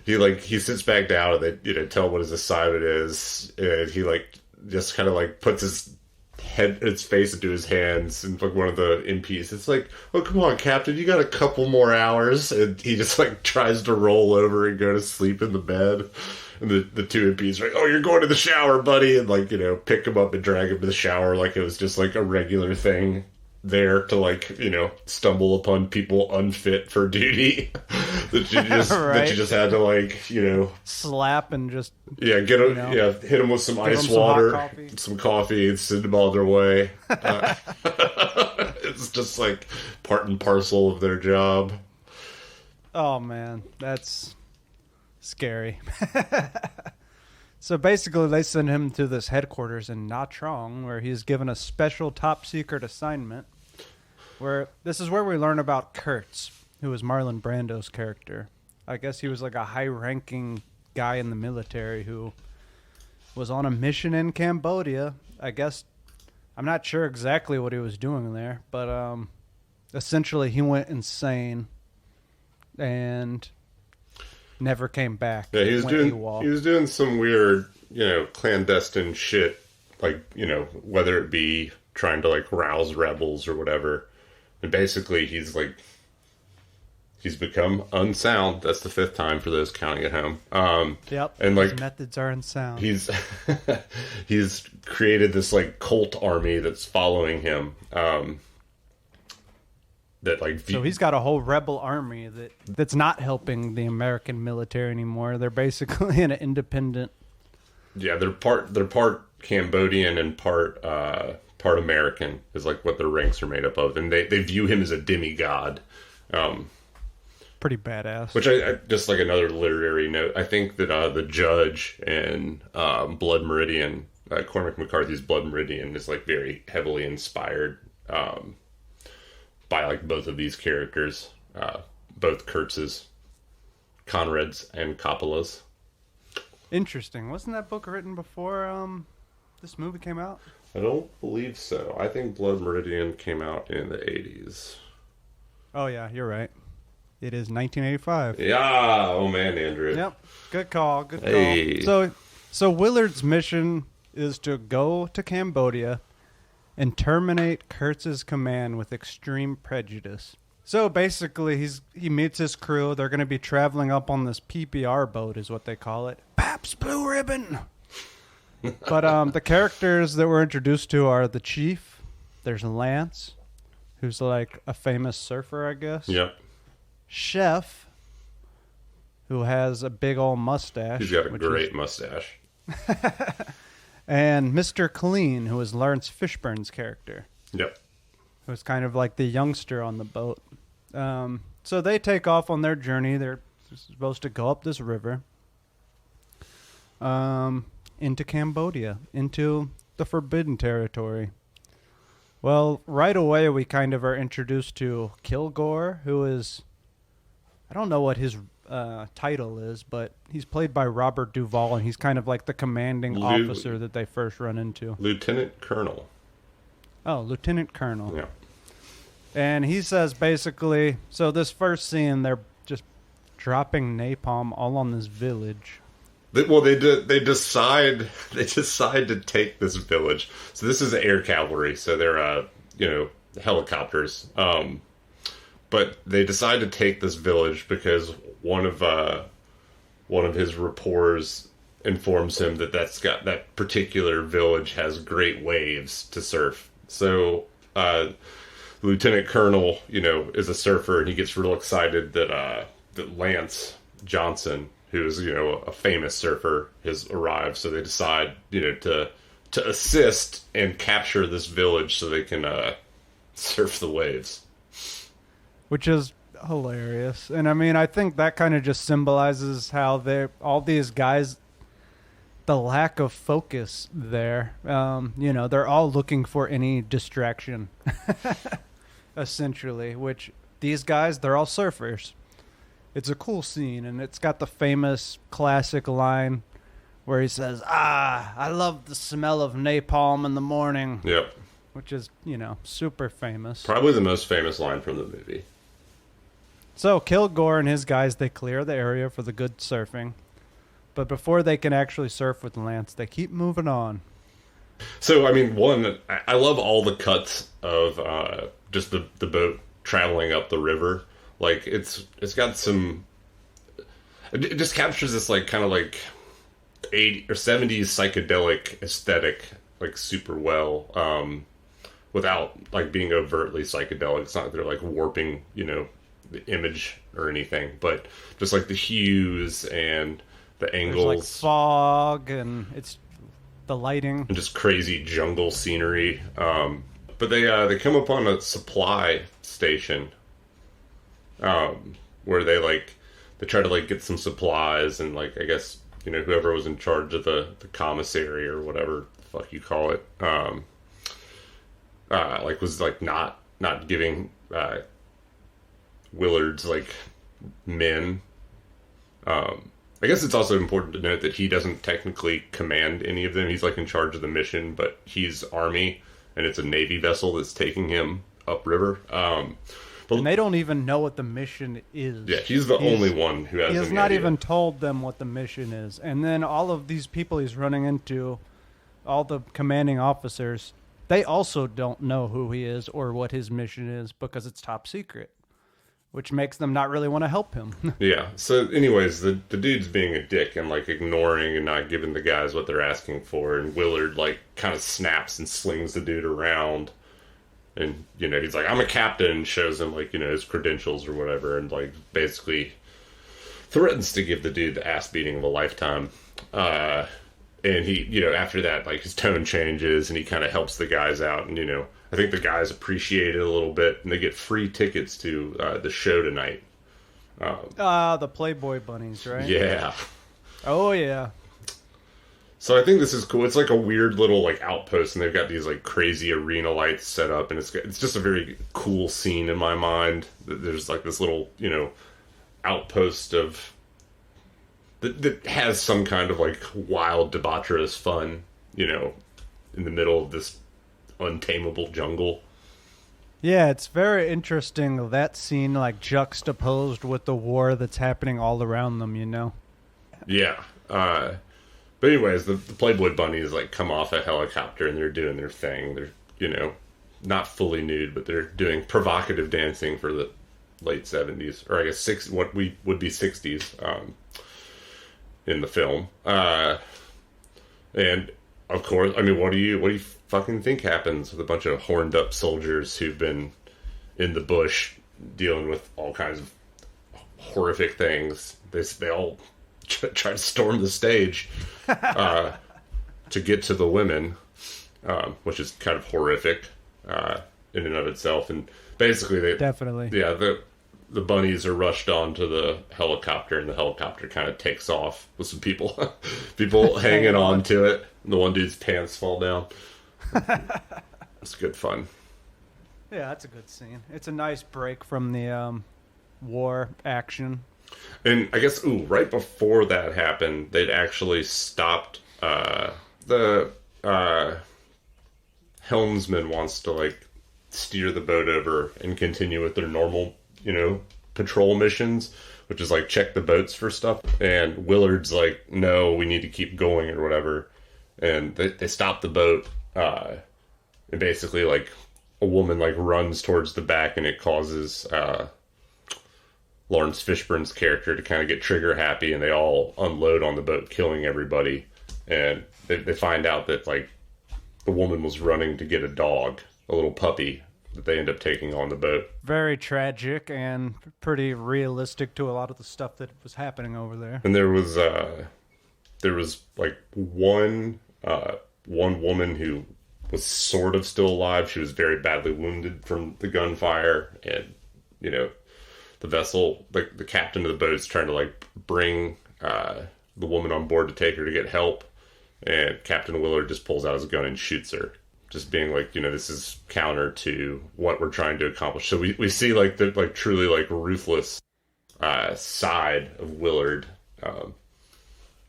he sits back down and they tell him what his assignment is, and he like just kind of like puts his face into his hands, and like one of the MPs, it's like, oh come on Captain, you got a couple more hours, and he just like tries to roll over and go to sleep in the bed, and the two MPs are like, oh you're going to the shower buddy, and like pick him up and drag him to the shower like it was just like a regular thing there to like stumble upon people unfit for duty that you just right. that you just had to like slap and just get him hit them with some ice water, some coffee, and send them on their way. It's just like part and parcel of their job. Oh man, that's scary. So basically, they send him to this headquarters in Nha Trang, where he's given a special top-secret assignment. This is where we learn about Kurtz, who was Marlon Brando's character. I guess he was like a high-ranking guy in the military who was on a mission in Cambodia. I guess I'm not sure exactly what he was doing there, but essentially he went insane and never came back. Yeah, he was doing some weird, clandestine shit, like, whether it be trying to like rouse rebels or whatever. And basically he's become unsound. That's the 5th time for those counting at home. Yep. And like his methods are unsound. He's created this like cult army that's following him. So he's got a whole rebel army that's not helping the American military anymore. They're basically an independent. Yeah, they're part Cambodian and part American is like what their ranks are made up of, and they view him as a demigod. Pretty badass. Which I just like another literary note. I think that the judge in Blood Meridian, Cormac McCarthy's Blood Meridian, is like very heavily inspired by like both of these characters, both Kurtz's, Conrad's, and Coppola's. Interesting. Wasn't that book written before this movie came out? I don't believe so. I think Blood Meridian came out in the 80s. Oh yeah, you're right. It is 1985. Yeah. Oh man, Andrew. Yep. Good call. Good hey. call. So Willard's mission is to go to Cambodia and terminate Kurtz's command with extreme prejudice. So basically, he meets his crew. They're going to be traveling up on this PBR boat, is what they call it. Pabst Blue Ribbon. But the characters that we're introduced to are the chief. There's Lance, who's like a famous surfer, I guess. Yep. Chef, who has a big old mustache. He's got a great mustache. And Mr. Clean, who is Lawrence Fishburne's character. Yep. Who's kind of like the youngster on the boat. So they take off on their journey. They're supposed to go up this river into Cambodia, into the Forbidden Territory. Well, right away we kind of are introduced to Kilgore, who is... I don't know what his title is, but he's played by Robert Duvall, and he's kind of like the commanding officer that they first run into. Lieutenant Colonel. Oh, Lieutenant Colonel. Yeah. And he says basically, so this first scene, they're just dropping napalm all on this village. They decide to take this village. So this is air cavalry. So they're helicopters. But they decide to take this village because one of his rapports informs him that particular village has great waves to surf. So Lieutenant Colonel, is a surfer, and he gets real excited that Lance Johnson, who is a famous surfer, has arrived. So they decide to assist and capture this village so they can surf the waves, which is hilarious. And I mean, I think that kind of just symbolizes how all these guys, the lack of focus there. They're all looking for any distraction, essentially, which these guys, they're all surfers. It's a cool scene, and it's got the famous classic line where he says, I love the smell of napalm in the morning. Yep. Which is, super famous. Probably the most famous line from the movie. So Kilgore and his guys, they clear the area for the good surfing. But before they can actually surf with Lance, they keep moving on. So, I mean, I love all the cuts of just the boat traveling up the river. Like, it's got some... It just captures this, like, kind of like 80s or 70s psychedelic aesthetic, like, super well. Without, like, being overtly psychedelic. It's not like they're, like, warping, the image or anything. But just, like, the hues and the angles. There's, like, fog, and it's the lighting. And just crazy jungle scenery. But they come upon a supply station where they try to, like, get some supplies. And, like, I guess, whoever was in charge of the commissary or whatever the fuck you call it, was not giving Willard's like men. I guess it's also important to note that he doesn't technically command any of them. He's like in charge of the mission, but he's Army, and it's a Navy vessel that's taking him upriver. And they don't even know what the mission is. Yeah, he's the only one who has. He has not even told them what the mission is, and then all of these people he's running into, all the commanding officers, they also don't know who he is or what his mission is because it's top secret, which makes them not really want to help him. Yeah. So anyways, the dude's being a dick and like ignoring and not giving the guys what they're asking for. And Willard like kind of snaps and slings the dude around. And, he's like, I'm a captain, and shows him like, his credentials or whatever. And like basically threatens to give the dude the ass beating of a lifetime. And he, after that, like, his tone changes, and he kind of helps the guys out. And, I think the guys appreciate it a little bit, and they get free tickets to the show tonight. The Playboy bunnies, right? Yeah. Oh, yeah. So I think this is cool. It's like a weird little, like, outpost, and they've got these, like, crazy arena lights set up, and it's just a very cool scene in my mind. There's, like, this little, outpost of... that has some kind of, like, wild, debaucherous fun, in the middle of this untamable jungle. Yeah, it's very interesting, that scene, like, juxtaposed with the war that's happening all around them, Yeah. But anyways, the Playboy bunnies, like, come off a helicopter, and they're doing their thing. They're, not fully nude, but they're doing provocative dancing for the late 70s, or I guess what would be 60s, in the film. And of course, I mean, what do you fucking think happens with a bunch of horned up soldiers who've been in the bush dealing with all kinds of horrific things? They all try to storm the stage to get to the women, which is kind of horrific in and of itself. And basically, the bunnies are rushed onto the helicopter, and the helicopter kind of takes off with some people hanging on to it. And the one dude's pants fall down. It's good fun. Yeah, that's a good scene. It's a nice break from the war action. And I guess, right before that happened, they'd actually stopped. The helmsman wants to, like, steer the boat over and continue with their normal, patrol missions, which is like check the boats for stuff. And Willard's like, no, we need to keep going or whatever. And they stop the boat. And basically, like, a woman like runs towards the back, and it causes Lawrence Fishburne's character to kind of get trigger happy, and they all unload on the boat, killing everybody. And they find out that like the woman was running to get a dog, a little puppy that they end up taking on the boat. Very tragic and pretty realistic to a lot of the stuff that was happening over there. And there was like one woman who was sort of still alive. She was very badly wounded from the gunfire, and you know, the vessel, like the captain of the boat, is trying to like bring the woman on board to take her to get help, and Captain Willard just pulls out his gun and shoots her, just being like, you know, this is counter to what we're trying to accomplish. So we see like the like truly like ruthless side of Willard kind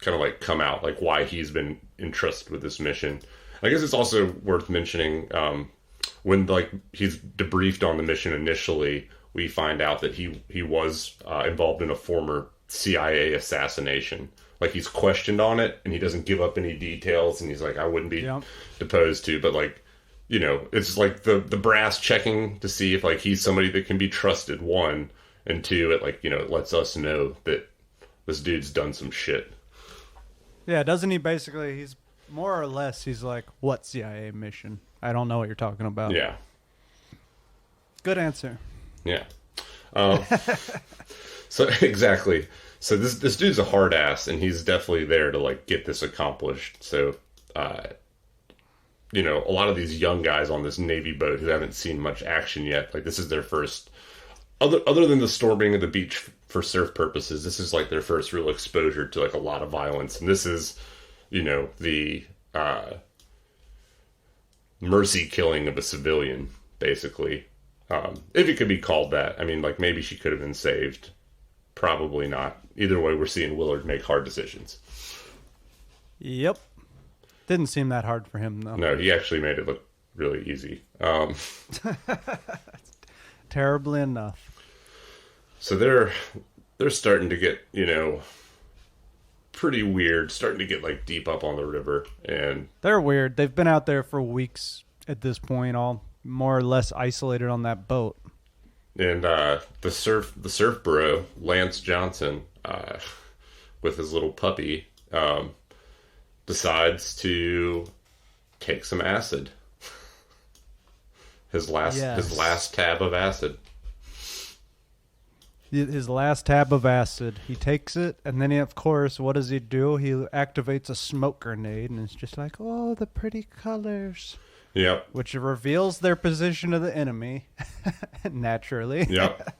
of like come out, like why he's been entrusted with this mission. I guess it's also worth mentioning when like he's debriefed on the mission initially, we find out that he was involved in a former CIA assassination. Like he's questioned on it, and he doesn't give up any details, and he's like, I wouldn't be deposed to, but like, you know, it's like the brass checking to see if like he's somebody that can be trusted, one, and two, it like, you know, it lets us know that this dude's done some shit. Yeah, doesn't he basically, he's more or less, he's like, what CIA mission? I don't know what you're talking about. Yeah. Good answer. Yeah. So exactly. So this dude's a hard ass, and he's definitely there to like get this accomplished. So, you know, a lot of these young guys on this Navy boat who haven't seen much action yet, like this is their first, other than the storming of the beach for surf purposes, this is like their first real exposure to like a lot of violence. And this is, you know, the mercy killing of a civilian, basically. If it could be called that. I mean, like maybe she could have been saved. Probably not. Either way, we're seeing Willard make hard decisions. Yep. Didn't seem that hard for him, though. No, he actually made it look really easy. Terribly enough. So they're starting to get, you know, pretty weird, starting to get like deep up on the river, and they're weird. They've been out there for weeks at this point, all more or less isolated on that boat. And the surf bro, Lance Johnson, with his little puppy, decides to take some acid. His last tab of acid. His last tab of acid. He takes it, and then, of course, what does he do? He activates a smoke grenade, and it's just like, oh, the pretty colors. Yep. Which reveals their position of the enemy, naturally. Yep.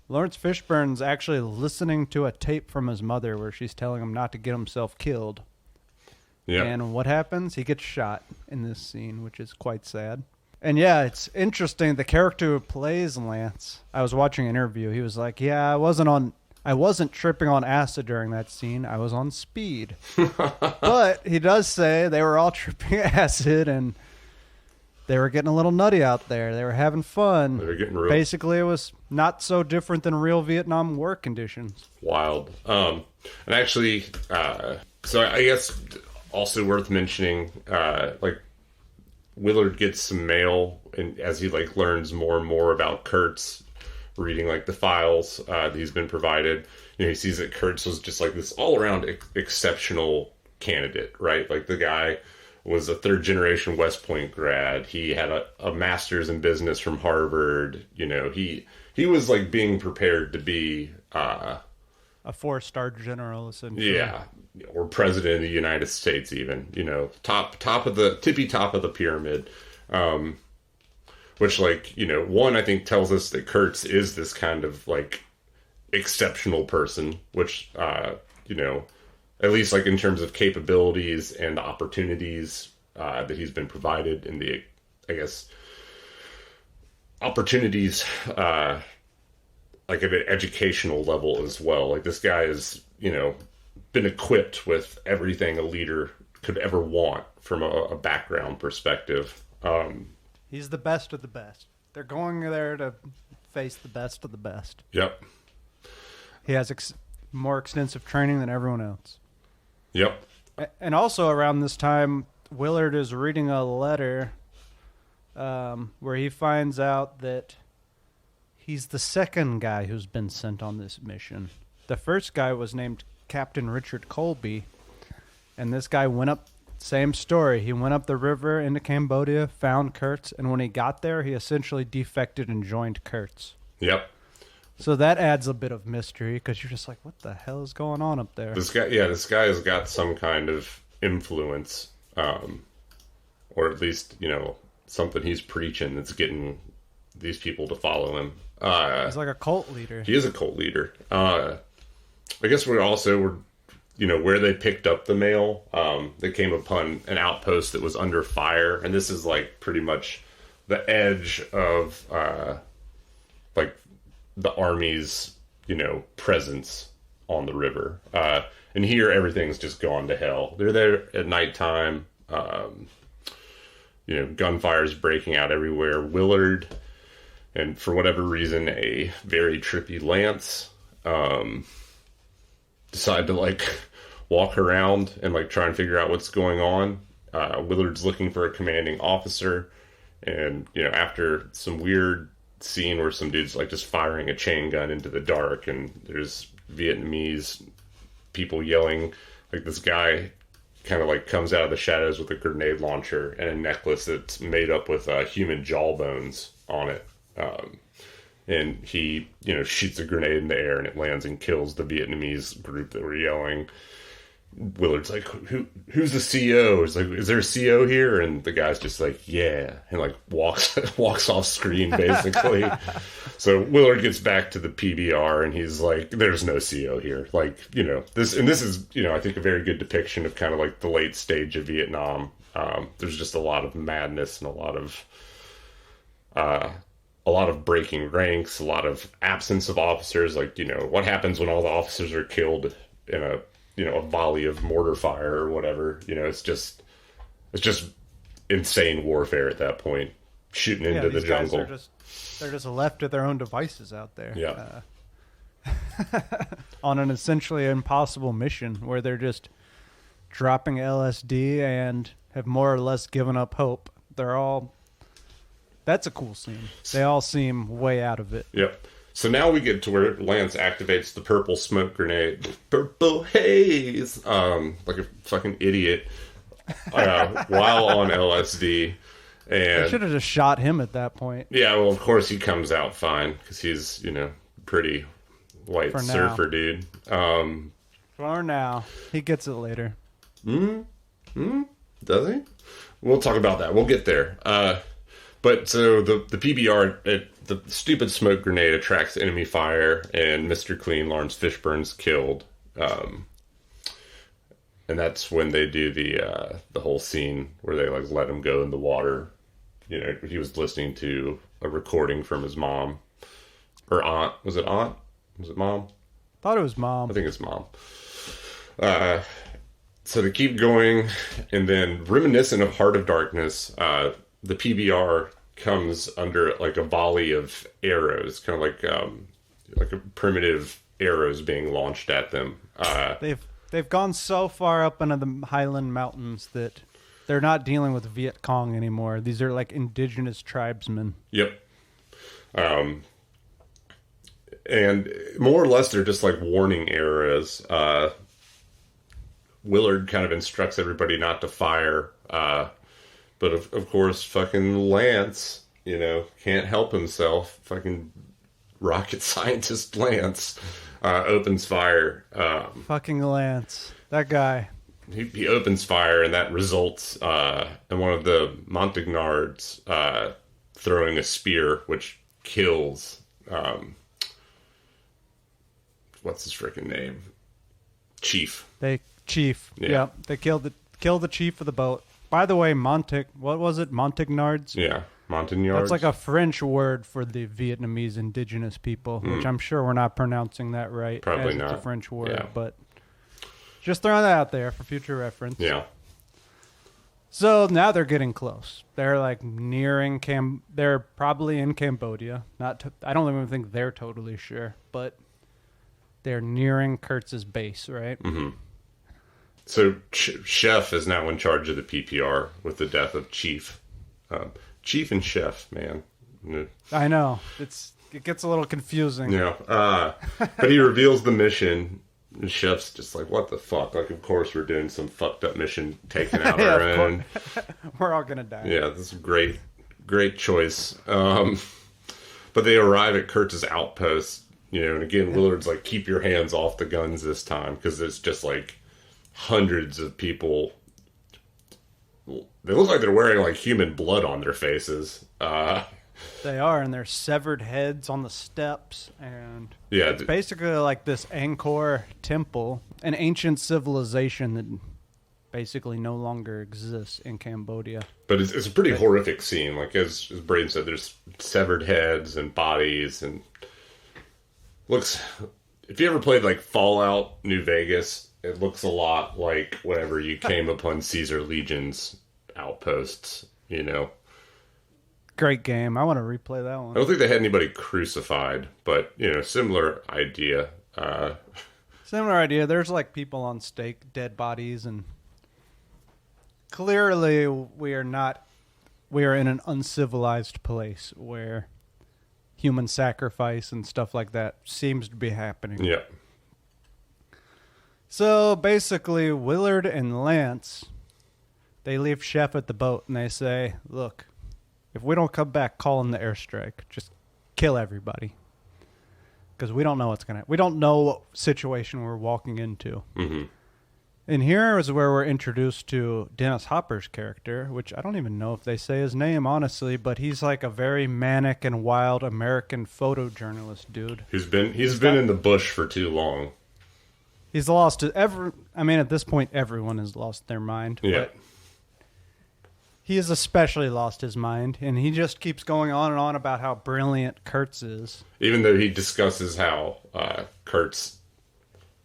Lawrence Fishburne's actually listening to a tape from his mother where she's telling him not to get himself killed. Yep. And what happens? He gets shot in this scene, which is quite sad. And yeah, it's interesting. The character who plays Lance, I was watching an interview. He was like, yeah, I wasn't tripping on acid during that scene. I was on speed. But he does say they were all tripping acid, and they were getting a little nutty out there. They were having fun. They were getting real. Basically, it was not so different than real Vietnam War conditions. Wild. And actually, so I guess also worth mentioning, like, Willard gets some mail, and as he like learns more and more about Kurtz, reading like the files that he's been provided, you know, he sees that Kurtz was just like this all around exceptional candidate, right? Like the guy was a third generation West Point grad. He had a master's in business from Harvard. You know, he was like being prepared to be a 4-star general, essentially. Yeah, or president of the United States, even, you know, top of the tippy top of the pyramid. Which, like, you know, one, I think tells us that Kurtz is this kind of like exceptional person, which, you know, at least like in terms of capabilities and opportunities that he's been provided in the, I guess, opportunities like at an educational level as well. Like this guy is, you know, been equipped with everything a leader could ever want from a background perspective. He's the best of the best. They're going there to face the best of the best. Yep. He has more extensive training than everyone else. Yep. And also around this time, Willard is reading a letter where he finds out that he's the second guy who's been sent on this mission. The first guy was named Captain Richard Colby, and this guy went up, same story. He went up the river into Cambodia, found Kurtz, and when he got there, he essentially defected and joined Kurtz. Yep. So that adds a bit of mystery because you're just like, what the hell is going on up there? This guy has got some kind of influence, or at least, something he's preaching that's getting these people to follow him. He's like a cult leader. He is a cult leader. I guess we're where they picked up the mail, they came upon an outpost that was under fire, and this is like pretty much the edge of like the army's presence on the river. And here everything's just gone to hell. They're there at nighttime. Gunfire's breaking out everywhere. Willard, and for whatever reason, a very trippy Lance, decide to walk around and try and figure out what's going on. Willard's looking for a commanding officer, and after some weird scene where some dude's just firing a chain gun into the dark, and there's Vietnamese people yelling, this guy kind of comes out of the shadows with a grenade launcher and a necklace that's made up with human jawbones on it. And he, shoots a grenade in the air, and it lands and kills the Vietnamese group that were yelling. Willard's like, who's the CO? He's like, is there a CO here? And the guy's just like, yeah, and walks off screen basically. So Willard gets back to the PBR, and he's like, there's no CO here. This is, I think a very good depiction of kind of the late stage of Vietnam. There's just a lot of madness and a lot of breaking ranks, a lot of absence of officers. What happens when all the officers are killed in a volley of mortar fire or whatever? It's just insane warfare at that point, shooting into the jungle. They're just left to their own devices out there. Yeah. On an essentially impossible mission where they're just dropping LSD and have more or less given up hope. That's a cool scene. They all seem way out of it. Yep. So now we get to where Lance activates the purple smoke grenade. Purple haze! Like a fucking idiot. While on LSD. And I should have just shot him at that point. Yeah, well, of course he comes out fine. Because he's, pretty white surfer dude. For now. He gets it later. Does he? We'll talk about that. We'll get there. But so the PBR, the stupid smoke grenade attracts enemy fire, and Mr. Clean, Lawrence Fishburne's killed. And that's when they do the whole scene where they let him go in the water. He was listening to a recording from his mom or aunt. Was it aunt? Was it mom? Thought it was mom. I think it's mom. So they keep going, and then reminiscent of Heart of Darkness, the PBR comes under a volley of arrows, kind of like a primitive arrows being launched at them. They've gone so far up into the Highland Mountains that they're not dealing with Viet Cong anymore. These are indigenous tribesmen. Yep. And more or less they're just warning arrows. Willard kind of instructs everybody not to fire. But of course, fucking Lance, can't help himself. Fucking rocket scientist Lance opens fire. Fucking Lance. That guy. He opens fire, and that results in one of the Montagnards throwing a spear, which kills... what's his freaking name? Chief. Chief. Yeah. They kill the chief of the boat. By the way, what was it? Montagnards? Yeah, Montagnards. That's a French word for the Vietnamese indigenous people, which I'm sure we're not pronouncing that right. Probably not. It's a French word, yeah. But just throwing that out there for future reference. Yeah. So now they're getting close. They're like nearing They're probably in Cambodia. I don't even think they're totally sure, but they're nearing Kurtz's base, right? Mm-hmm. So Chef is now in charge of the PPR with the death of Chief. Chief and Chef, man. I know. It gets a little confusing. Yeah. But he reveals the mission. And Chef's just like, what the fuck? Like, of course we're doing some fucked up mission, taking out our own. We're all gonna die. Yeah, this is a great choice. But they arrive at Kurtz's outpost, and again, Willard's like, keep your hands off the guns this time, because it's just like hundreds of people. They look like they're wearing like human blood on their faces. They are, and there's severed heads on the steps, and yeah, it's basically like this Angkor temple, an ancient civilization that basically no longer exists in Cambodia. But it's a pretty horrific scene. Like, as Braden said, there's severed heads and bodies, and looks. If you ever played like Fallout New Vegas, it looks a lot like whenever you came upon Caesar Legion's outposts. Great game. I want to replay that one. I don't think they had anybody crucified, but similar idea. Similar idea. There's like people on stake, dead bodies, and clearly we are in an uncivilized place where human sacrifice and stuff like that seems to be happening. Yeah. So basically, Willard and Lance, they leave Chef at the boat and they say, look, if we don't come back, call in the airstrike. Just kill everybody. Because we don't know what's going to... We don't know what situation we're walking into. Mm-hmm. And here is where we're introduced to Dennis Hopper's character, which I don't even know if they say his name, honestly, but he's like a very manic and wild American photojournalist dude. He's been in the bush for too long. He's lost... at this point, everyone has lost their mind. Yeah. But he has especially lost his mind, and he just keeps going on and on about how brilliant Kurtz is. Even though he discusses how Kurtz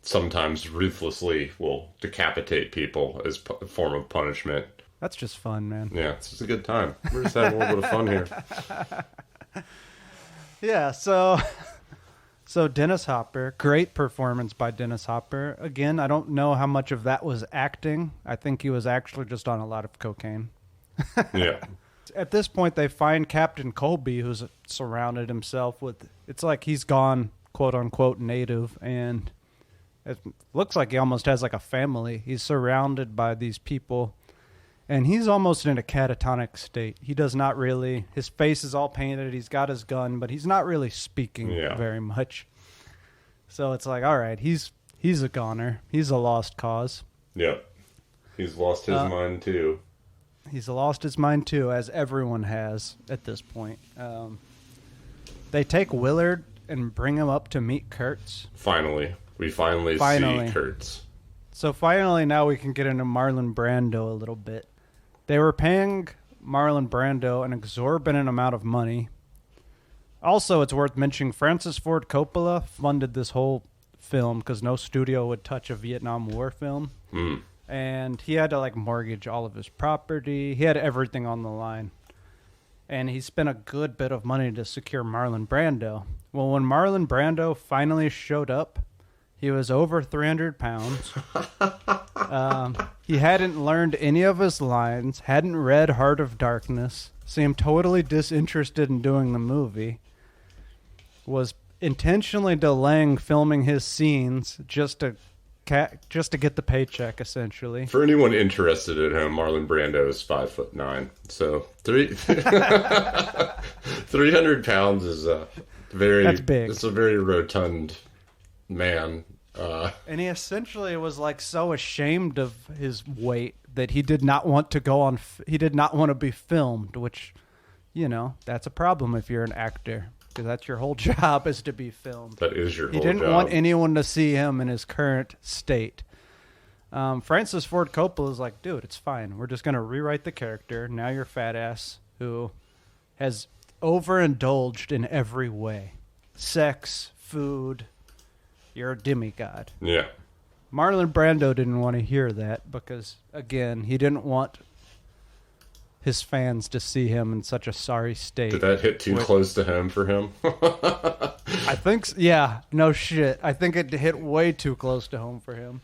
sometimes ruthlessly will decapitate people as a form of punishment. That's just fun, man. Yeah, it's just a good time. We're just having a little bit of fun here. Yeah, so Dennis Hopper, great performance by Dennis Hopper. Again, I don't know how much of that was acting. I think he was actually just on a lot of cocaine. Yeah. At this point, they find Captain Colby, who's surrounded himself with... It's like he's gone, quote-unquote, native, and it looks like he almost has like a family. He's surrounded by these people, and he's almost in a catatonic state. He does not really... His face is all painted. He's got his gun, but he's not really speaking very much. So it's like, all right, he's a goner. He's a lost cause. Yep. He's lost his mind, too. He's lost his mind, too, as everyone has at this point. They take Willard and bring him up to meet Kurtz. Finally. We finally see Kurtz. So finally, now we can get into Marlon Brando a little bit. They were paying Marlon Brando an exorbitant amount of money. Also, it's worth mentioning, Francis Ford Coppola funded this whole film because no studio would touch a Vietnam War film. Mm. And he had to like mortgage all of his property. He had everything on the line. And he spent a good bit of money to secure Marlon Brando. Well, when Marlon Brando finally showed up, he was over 300 pounds. He hadn't learned any of his lines, hadn't read Heart of Darkness, seemed totally disinterested in doing the movie, was intentionally delaying filming his scenes just to get the paycheck, essentially. For anyone interested at home, Marlon Brando is 5'9", so 300 pounds is That's big. It's a very rotund man. And he essentially was like so ashamed of his weight that he did not want to go on. He did not want to be filmed, which, that's a problem if you're an actor. Because that's your whole job, is to be filmed. That is your whole job. He didn't want anyone to see him in his current state. Francis Ford Coppola is like, dude, it's fine. We're just going to rewrite the character. Now you're fat ass who has overindulged in every way. Sex, food. You're a demigod. Yeah. Marlon Brando didn't want to hear that because, again, he didn't want his fans to see him in such a sorry state. Did that hit too close to home for him? I think, yeah, no shit. I think it hit way too close to home for him.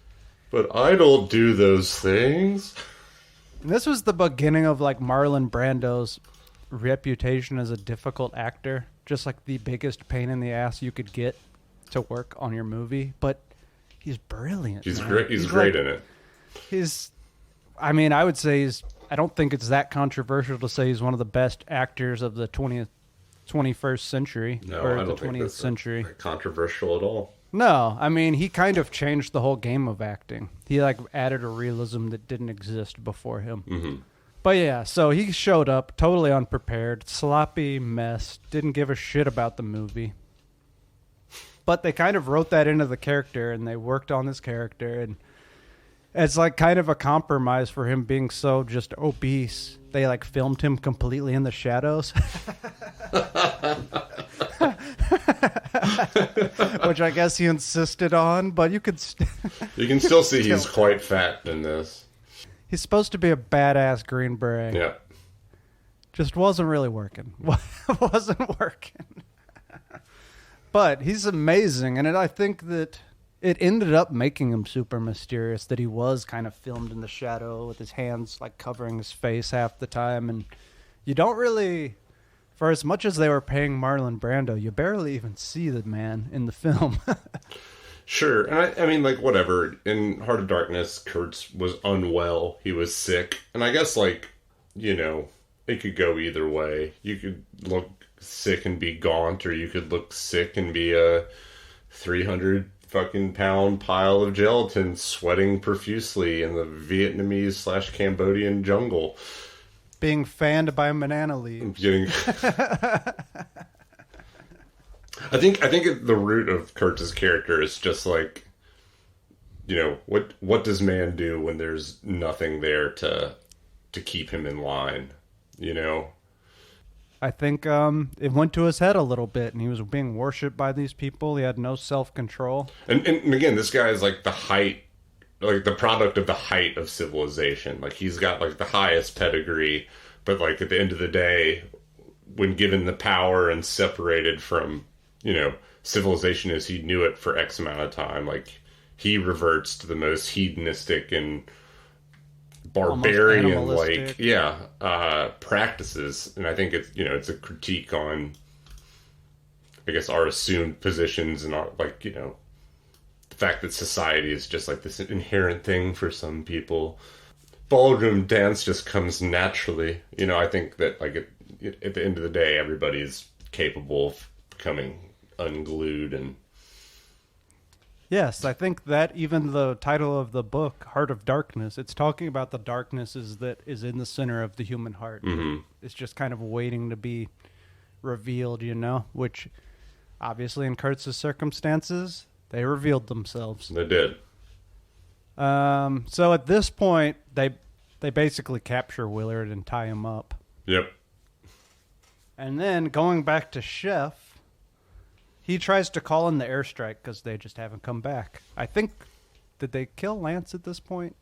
But I don't do those things. And this was the beginning of like Marlon Brando's reputation as a difficult actor, just like the biggest pain in the ass you could get to work on your movie. But he's brilliant. He's man. great. He's great like, in it. I would say I don't think it's that controversial to say he's one of the best actors of the 21st century. No, or I the don't think 20th that's century. Controversial at all. No, I mean, he kind of changed the whole game of acting. He like added a realism that didn't exist before him. Mm-hmm. But yeah, so he showed up totally unprepared, sloppy mess, didn't give a shit about the movie. But they kind of wrote that into the character, and they worked on this character, and it's like kind of a compromise for him being so just obese. They like filmed him completely in the shadows. Which I guess he insisted on, but you could... You can still see he's quite fat in this. He's supposed to be a badass Green Beret. Yeah. Just wasn't really working. Wasn't working. But he's amazing, and I think that it ended up making him super mysterious, that he was kind of filmed in the shadow with his hands like covering his face half the time, and you don't really... For as much as they were paying Marlon Brando, you barely even see the man in the film. Sure. And I mean, like, whatever. In Heart of Darkness, Kurtz was unwell. He was sick. And I guess, like, you know, it could go either way. You could look sick and be gaunt, or you could look sick and be a 300 fucking pound pile of gelatin sweating profusely in the Vietnamese/Cambodian jungle. Being fanned by banana leaves. I think the root of Kurtz's character is just like, you know, what does man do when there's nothing there to keep him in line, you know? I think it went to his head a little bit, and he was being worshipped by these people. He had no self-control. And again, this guy is like the height, like the product of the height of civilization. Like, he's got like the highest pedigree, but like at the end of the day, when given the power and separated from, you know, civilization as he knew it for X amount of time, like, he reverts to the most hedonistic and barbarian like practices. And I think it's, you know, it's a critique on, I guess, our assumed positions and our, like, you know, the fact that society is just like this inherent thing for some people. Ballroom dance just comes naturally. You know, I think that, like, at the end of the day, everybody's capable of becoming unglued. And yes, I think that even the title of the book, Heart of Darkness, it's talking about the darknesses that is in the center of the human heart. Mm-hmm. It's just kind of waiting to be revealed, you know, which obviously in Kurtz's circumstances, they revealed themselves. They did. So at this point, they basically capture Willard and tie him up. Yep. And then going back to Chef, he tries to call in the airstrike because they just haven't come back. I think, did they kill Lance at this point?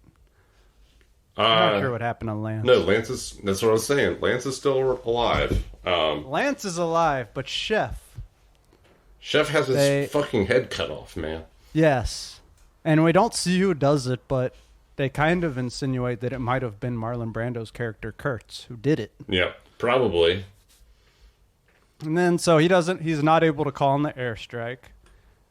I'm not sure what happened to Lance. No, that's what I was saying. Lance is still alive. Lance is alive, but Chef has his fucking head cut off, man. Yes. And we don't see who does it, but they kind of insinuate that it might have been Marlon Brando's character, Kurtz, who did it. Yeah, probably. And then, so he's not able to call in the airstrike.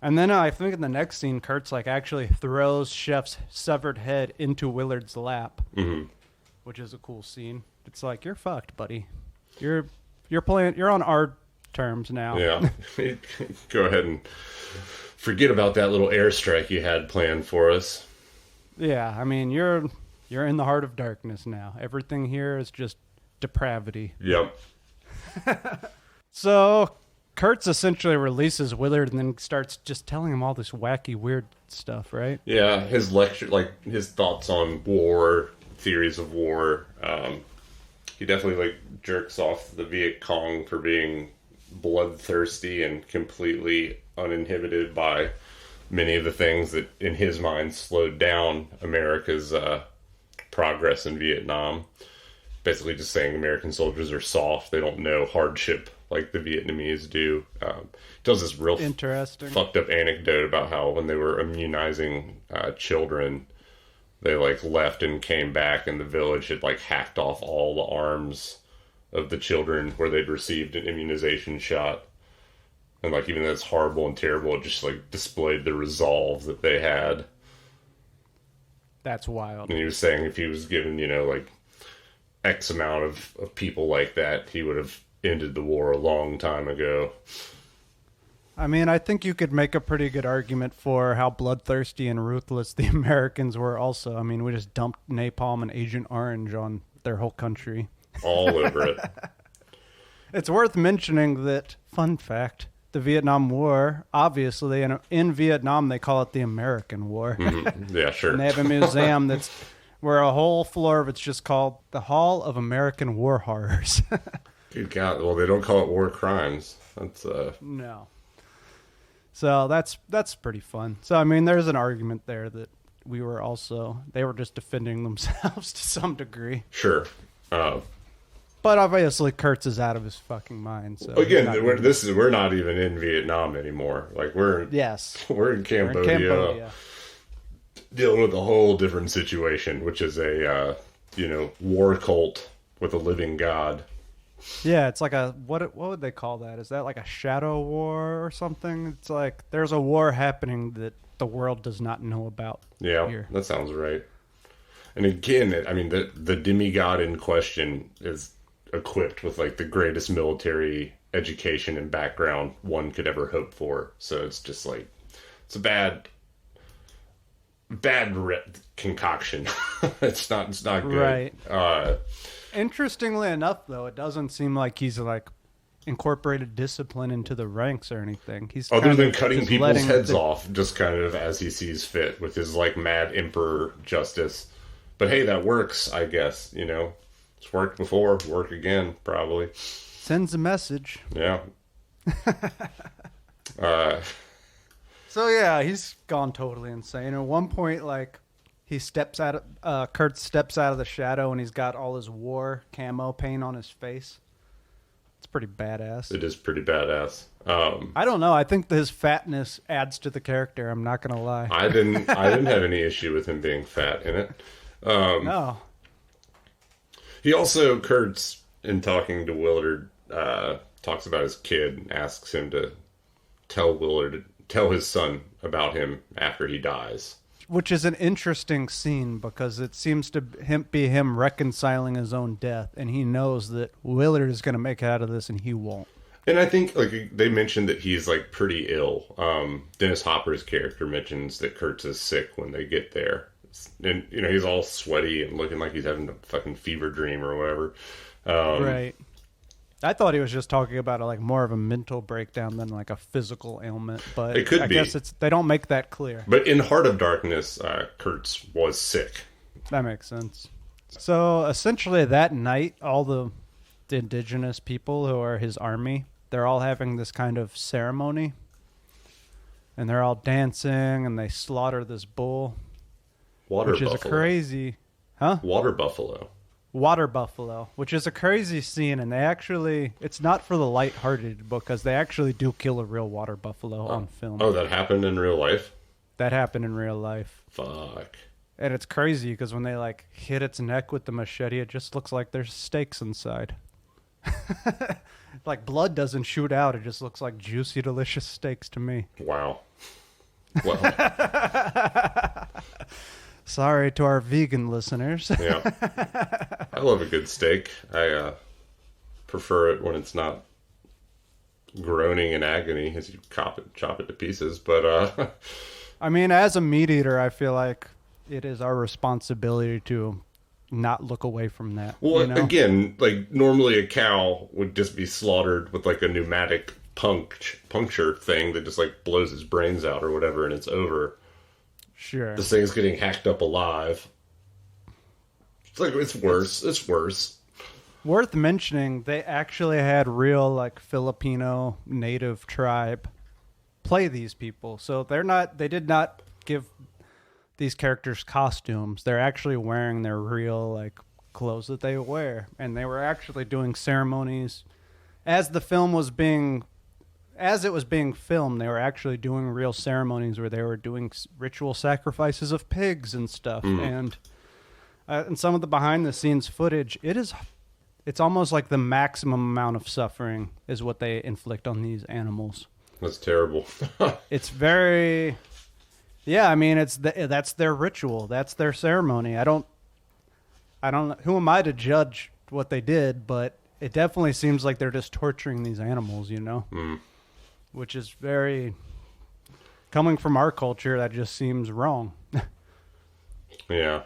And then I think in the next scene, Kurtz like actually throws Chef's severed head into Willard's lap, which is a cool scene. It's like, you're fucked, buddy. You're on our terms now. Yeah. Go ahead and forget about that little airstrike you had planned for us. Yeah, I mean, you're in the heart of darkness now. Everything here is just depravity. Yep. So Kurtz essentially releases Willard and then starts just telling him all this wacky, weird stuff, right? Yeah, his lecture, like his thoughts on war, theories of war. He definitely like jerks off the Viet Cong for being bloodthirsty and completely uninhibited by many of the things that in his mind slowed down America's progress in Vietnam. basically just saying American soldiers are soft. They don't know hardship like the Vietnamese do. Tells this real Interesting. fucked up anecdote about how when they were immunizing children, they like left and came back, and the village had like hacked off all the arms of the children where they'd received an immunization shot. And like even though it's horrible and terrible, it just like displayed the resolve that they had. That's wild. And he was saying if he was given, like X amount of people like that, he would have ended the war a long time ago. I mean, I think you could make a pretty good argument for how bloodthirsty and ruthless the Americans were also. I mean, we just dumped napalm and Agent Orange on their whole country. All over it. It's worth mentioning that, fun fact, the Vietnam War, obviously, in Vietnam, they call it the American War. Mm-hmm. Yeah, sure. And they have a museum that's where a whole floor of it's just called the Hall of American War Horrors. Good God. Well, they don't call it war crimes. That's No. So that's pretty fun. So, I mean, there's an argument there that they were just defending themselves to some degree. Sure. But obviously, Kurtz is out of his fucking mind. So again, we're not even in Vietnam anymore. Like we're in Cambodia, dealing with a whole different situation, which is a war cult with a living god. Yeah, it's like what would they call that? Is that like a shadow war or something? It's like there's a war happening that the world does not know about. Yeah, here. That sounds right. And again, I mean, the demigod in question is equipped with like the greatest military education and background one could ever hope for. So it's just like it's a bad concoction. It's not good. Right. Interestingly enough, though, it doesn't seem like he's like incorporated discipline into the ranks or anything. He's other than cutting people's heads off, just kind of as he sees fit with his like mad emperor justice. But hey, that works, I guess. It's worked before, work again, probably. Sends a message. Yeah. So yeah, he's gone totally insane. At one point, like Kurt steps out of the shadow and he's got all his war camo paint on his face. It's pretty badass. It is pretty badass. I don't know. I think his fatness adds to the character. I'm not gonna lie. I didn't have any issue with him being fat in it. No. He also, Kurtz, in talking to Willard, talks about his kid and asks him to tell his son about him after he dies. Which is an interesting scene because it seems to be him reconciling his own death, and he knows that Willard is going to make it out of this and he won't. And I think like they mentioned that he's like pretty ill. Dennis Hopper's character mentions that Kurtz is sick when they get there. And, he's all sweaty and looking like he's having a fucking fever dream or whatever. Right. I thought he was just talking about like more of a mental breakdown than like a physical ailment, but it could be. I guess they don't make that clear. But in Heart of Darkness, Kurtz was sick. That makes sense. So essentially that night, all the indigenous people who are his army, they're all having this kind of ceremony. And they're all dancing and they slaughter this bull. Which is a crazy... Huh? Water buffalo, which is a crazy scene, and they actually... It's not for the lighthearted, because they actually do kill a real water buffalo on film. Oh, that happened in real life? That happened in real life. Fuck. And it's crazy, because when they, like, hit its neck with the machete, it just looks like there's steaks inside. Like, blood doesn't shoot out, it just looks like juicy, delicious steaks to me. Wow. Well... Sorry to our vegan listeners. Yeah. I love a good steak. I prefer it when it's not groaning in agony as you chop it to pieces. But I mean, as a meat eater, I feel like it is our responsibility to not look away from that. Well, again, like normally a cow would just be slaughtered with like a pneumatic puncture thing that just like blows its brains out or whatever, and it's over. Sure. This thing's getting hacked up alive. It's worse. It's worse. Worth mentioning, they actually had real like Filipino native tribe play these people. So they did not give these characters costumes. They're actually wearing their real like clothes that they wear. And they were actually doing ceremonies as the film was being, as it was being filmed. They were actually doing real ceremonies where they were doing ritual sacrifices of pigs and stuff. And some of the behind the scenes footage, it's almost like the maximum amount of suffering is what they inflict on these animals. That's terrible. It's very, yeah. I mean, that's their ritual. That's their ceremony. I don't. Who am I to judge what they did? But it definitely seems like they're just torturing these animals. You know, which is very coming from our culture. That just seems wrong. Yeah.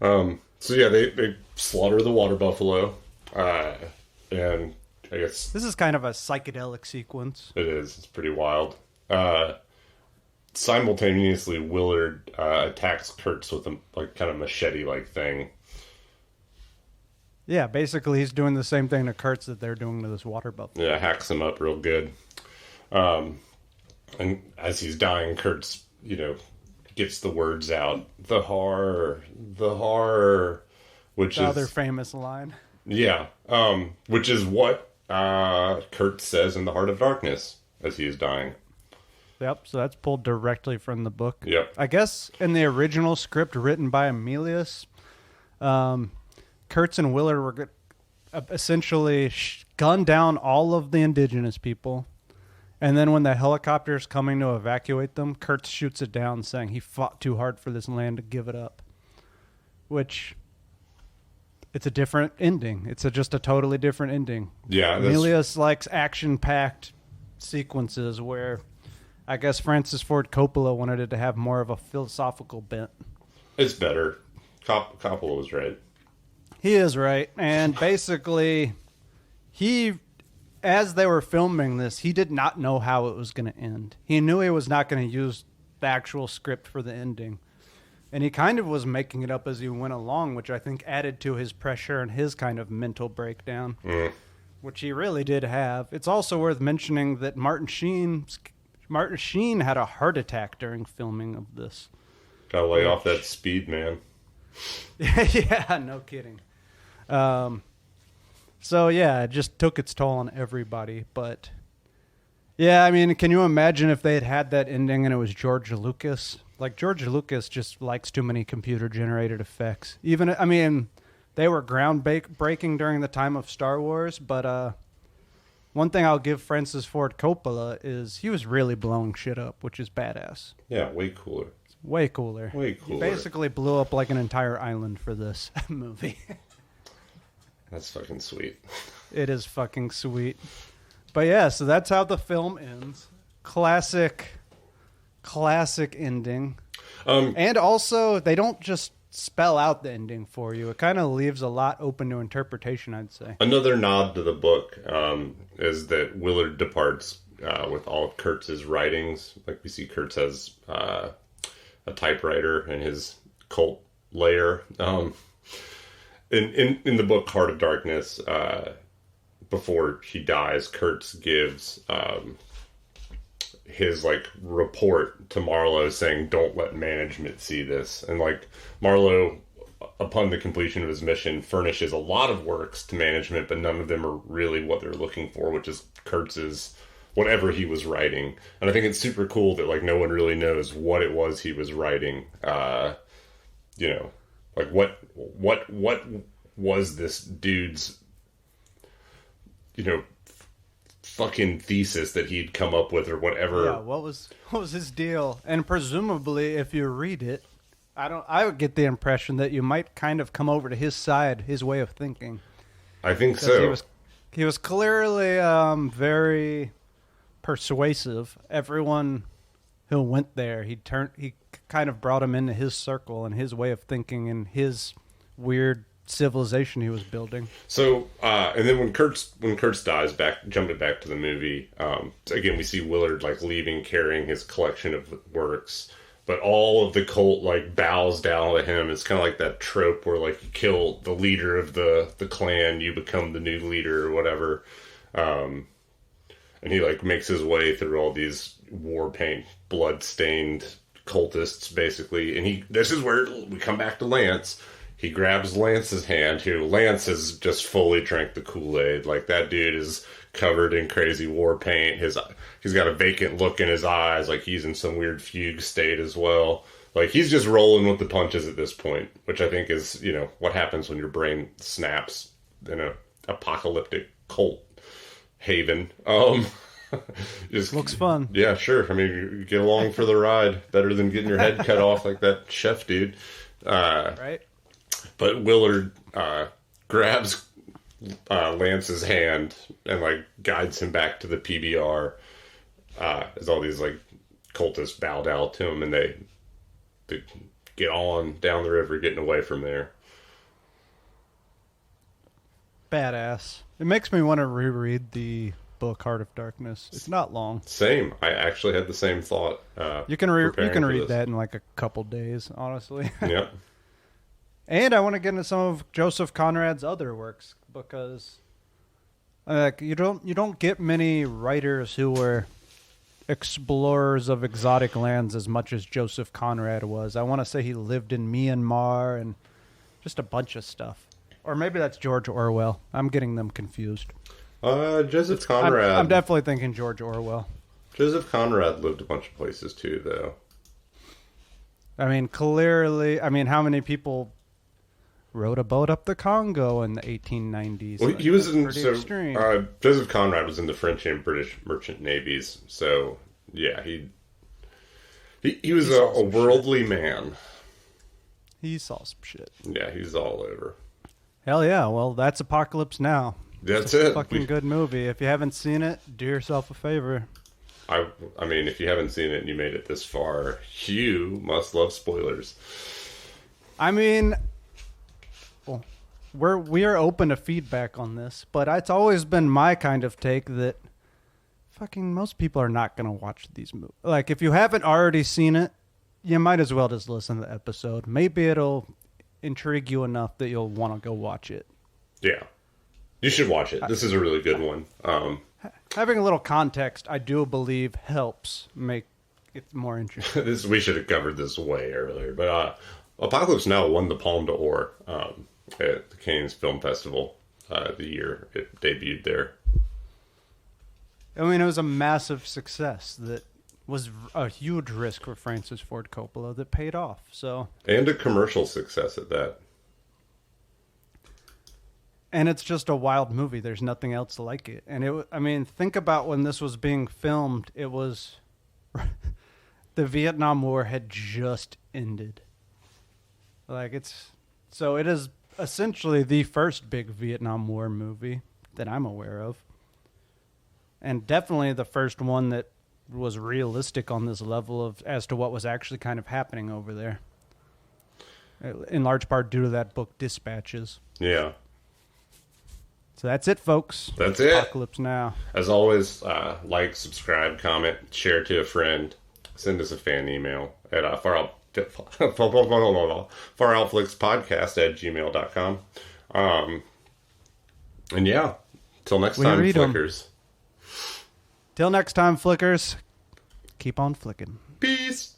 So yeah, they slaughter the water buffalo, and I guess This is kind of a psychedelic sequence. it is. It's pretty wild. Simultaneously, Willard attacks Kurtz with a kind of machete-like thing. Yeah, basically he's doing the same thing to Kurtz that they're doing to this water buffalo. Yeah, hacks him up real good. And as he's dying, Kurtz, gets the words out. The horror, which The is other famous line. yeah, which is what Kurtz says in The Heart of Darkness as he is dying. Yep, so that's pulled directly from the book. Yep. I guess in the original script written by Emilius, Kurtz and Willard were essentially gun down all of the indigenous people. And then when the helicopter's coming to evacuate them, Kurtz shoots it down saying he fought too hard for this land to give it up. Which, it's a different ending. It's just a totally different ending. Yeah, Emilius likes action-packed sequences where I guess Francis Ford Coppola wanted it to have more of a philosophical bent. it's better. Coppola was right. He is right. And basically, as they were filming this, he did not know how it was going to end. He knew he was not going to use the actual script for the ending. And he kind of was making it up as he went along, which I think added to his pressure and his kind of mental breakdown, which he really did have. It's also worth mentioning that Martin Sheen had a heart attack during filming of this. Gotta lay off that speed, man. Yeah, no kidding. So yeah, it just took its toll on everybody. But yeah, I mean, can you imagine if they had that ending and it was George Lucas? Like, George Lucas just likes too many computer-generated effects. Even, I mean, they were groundbreaking during the time of Star Wars, but one thing I'll give Francis Ford Coppola is he was really blowing shit up, which is badass. Yeah, way cooler. Way cooler. Way cooler. He basically blew up like an entire island for this movie. That's fucking sweet. It is fucking sweet. But yeah, so that's how the film ends. Classic ending. And also, they don't just spell out the ending for you. It kind of leaves a lot open to interpretation, I'd say. Another nod to the book is that Willard departs with all of Kurtz's writings. Like, we see Kurtz has a typewriter in his cult lair. In the book Heart of Darkness, before he dies, Kurtz gives his report to Marlowe saying, "Don't let management see this." And Marlowe, upon the completion of his mission, furnishes a lot of works to management, but none of them are really what they're looking for, which is Kurtz's whatever he was writing. And I think it's super cool that no one really knows what it was he was writing. What was this dude's fucking thesis that he'd come up with or whatever. Yeah, what was his deal? And presumably, if you read it, I would get the impression that you might kind of come over to his side, his way of thinking. I think so. He was clearly very persuasive. Everyone who went there, he kind of brought him into his circle and his way of thinking and his weird civilization he was building. So, and then when Kurtz dies, jumping back to the movie, again, we see Willard leaving, carrying his collection of works, but all of the cult bows down to him. It's kind of like that trope where you kill the leader of the clan, you become the new leader or whatever. And he makes his way through all these war paint, blood stained cultists, basically. And this is where we come back to Lance. He grabs Lance's hand, who Lance has just fully drank the Kool-Aid. Like, that dude is covered in crazy war paint. He's got a vacant look in his eyes, like he's in some weird fugue state as well. Like, he's just rolling with the punches at this point, which I think is, what happens when your brain snaps in a apocalyptic cult haven. Just Looks fun. Yeah, sure. I mean, you get along for the ride. Better than getting your head cut off like that chef dude. Right? But Willard grabs Lance's hand and, like, guides him back to the PBR as all these, like, cultists bow down to him, and they get on down the river, getting away from there. Badass. It makes me want to reread the book Heart of Darkness. It's not long. Same. I actually had the same thought. You can read that in like a couple days, honestly. Yep. And I want to get into some of Joseph Conrad's other works because you don't get many writers who were explorers of exotic lands as much as Joseph Conrad was. I want to say he lived in Myanmar and just a bunch of stuff. Or maybe that's George Orwell. I'm getting them confused. Joseph Conrad. I'm definitely thinking George Orwell. Joseph Conrad lived a bunch of places too, though. I mean, clearly, how many people rowed a boat up the Congo in the 1890s? Well, he was in extreme. Joseph Conrad was in the French and British merchant navies, so yeah, he was a worldly man. He saw some shit. Yeah, he's all over. Hell yeah! Well, that's Apocalypse Now. That's it's a it. Fucking good movie. If you haven't seen it, do yourself a favor. I mean, if you haven't seen it and you made it this far, you must love spoilers. I mean, well, we are open to feedback on this, but it's always been my kind of take that fucking most people are not going to watch these movies. Like, if you haven't already seen it, you might as well just listen to the episode. Maybe it'll intrigue you enough that you'll want to go watch it. Yeah. You should watch it. This is a really good one. Having a little context, I do believe, helps make it more interesting. We should have covered this way earlier. But Apocalypse Now won the Palme d'Or at the Cannes Film Festival the year it debuted there. I mean, it was a massive success that was a huge risk for Francis Ford Coppola that paid off. So, and a commercial success at that. And it's just a wild movie. There's nothing else like it. And think about when this was being filmed. It was the Vietnam War had just ended. It is essentially the first big Vietnam War movie that I'm aware of. And definitely the first one that was realistic on this level as to what was actually kind of happening over there. In large part due to that book, Dispatches. Yeah. So that's it, folks. That's it. Apocalypse Now. As always, like, subscribe, comment, share to a friend. Send us a fan email at faroutflixpodcast@gmail.com. And yeah, till next time, Flickers. Till next time, Flickers. Keep on flicking. Peace.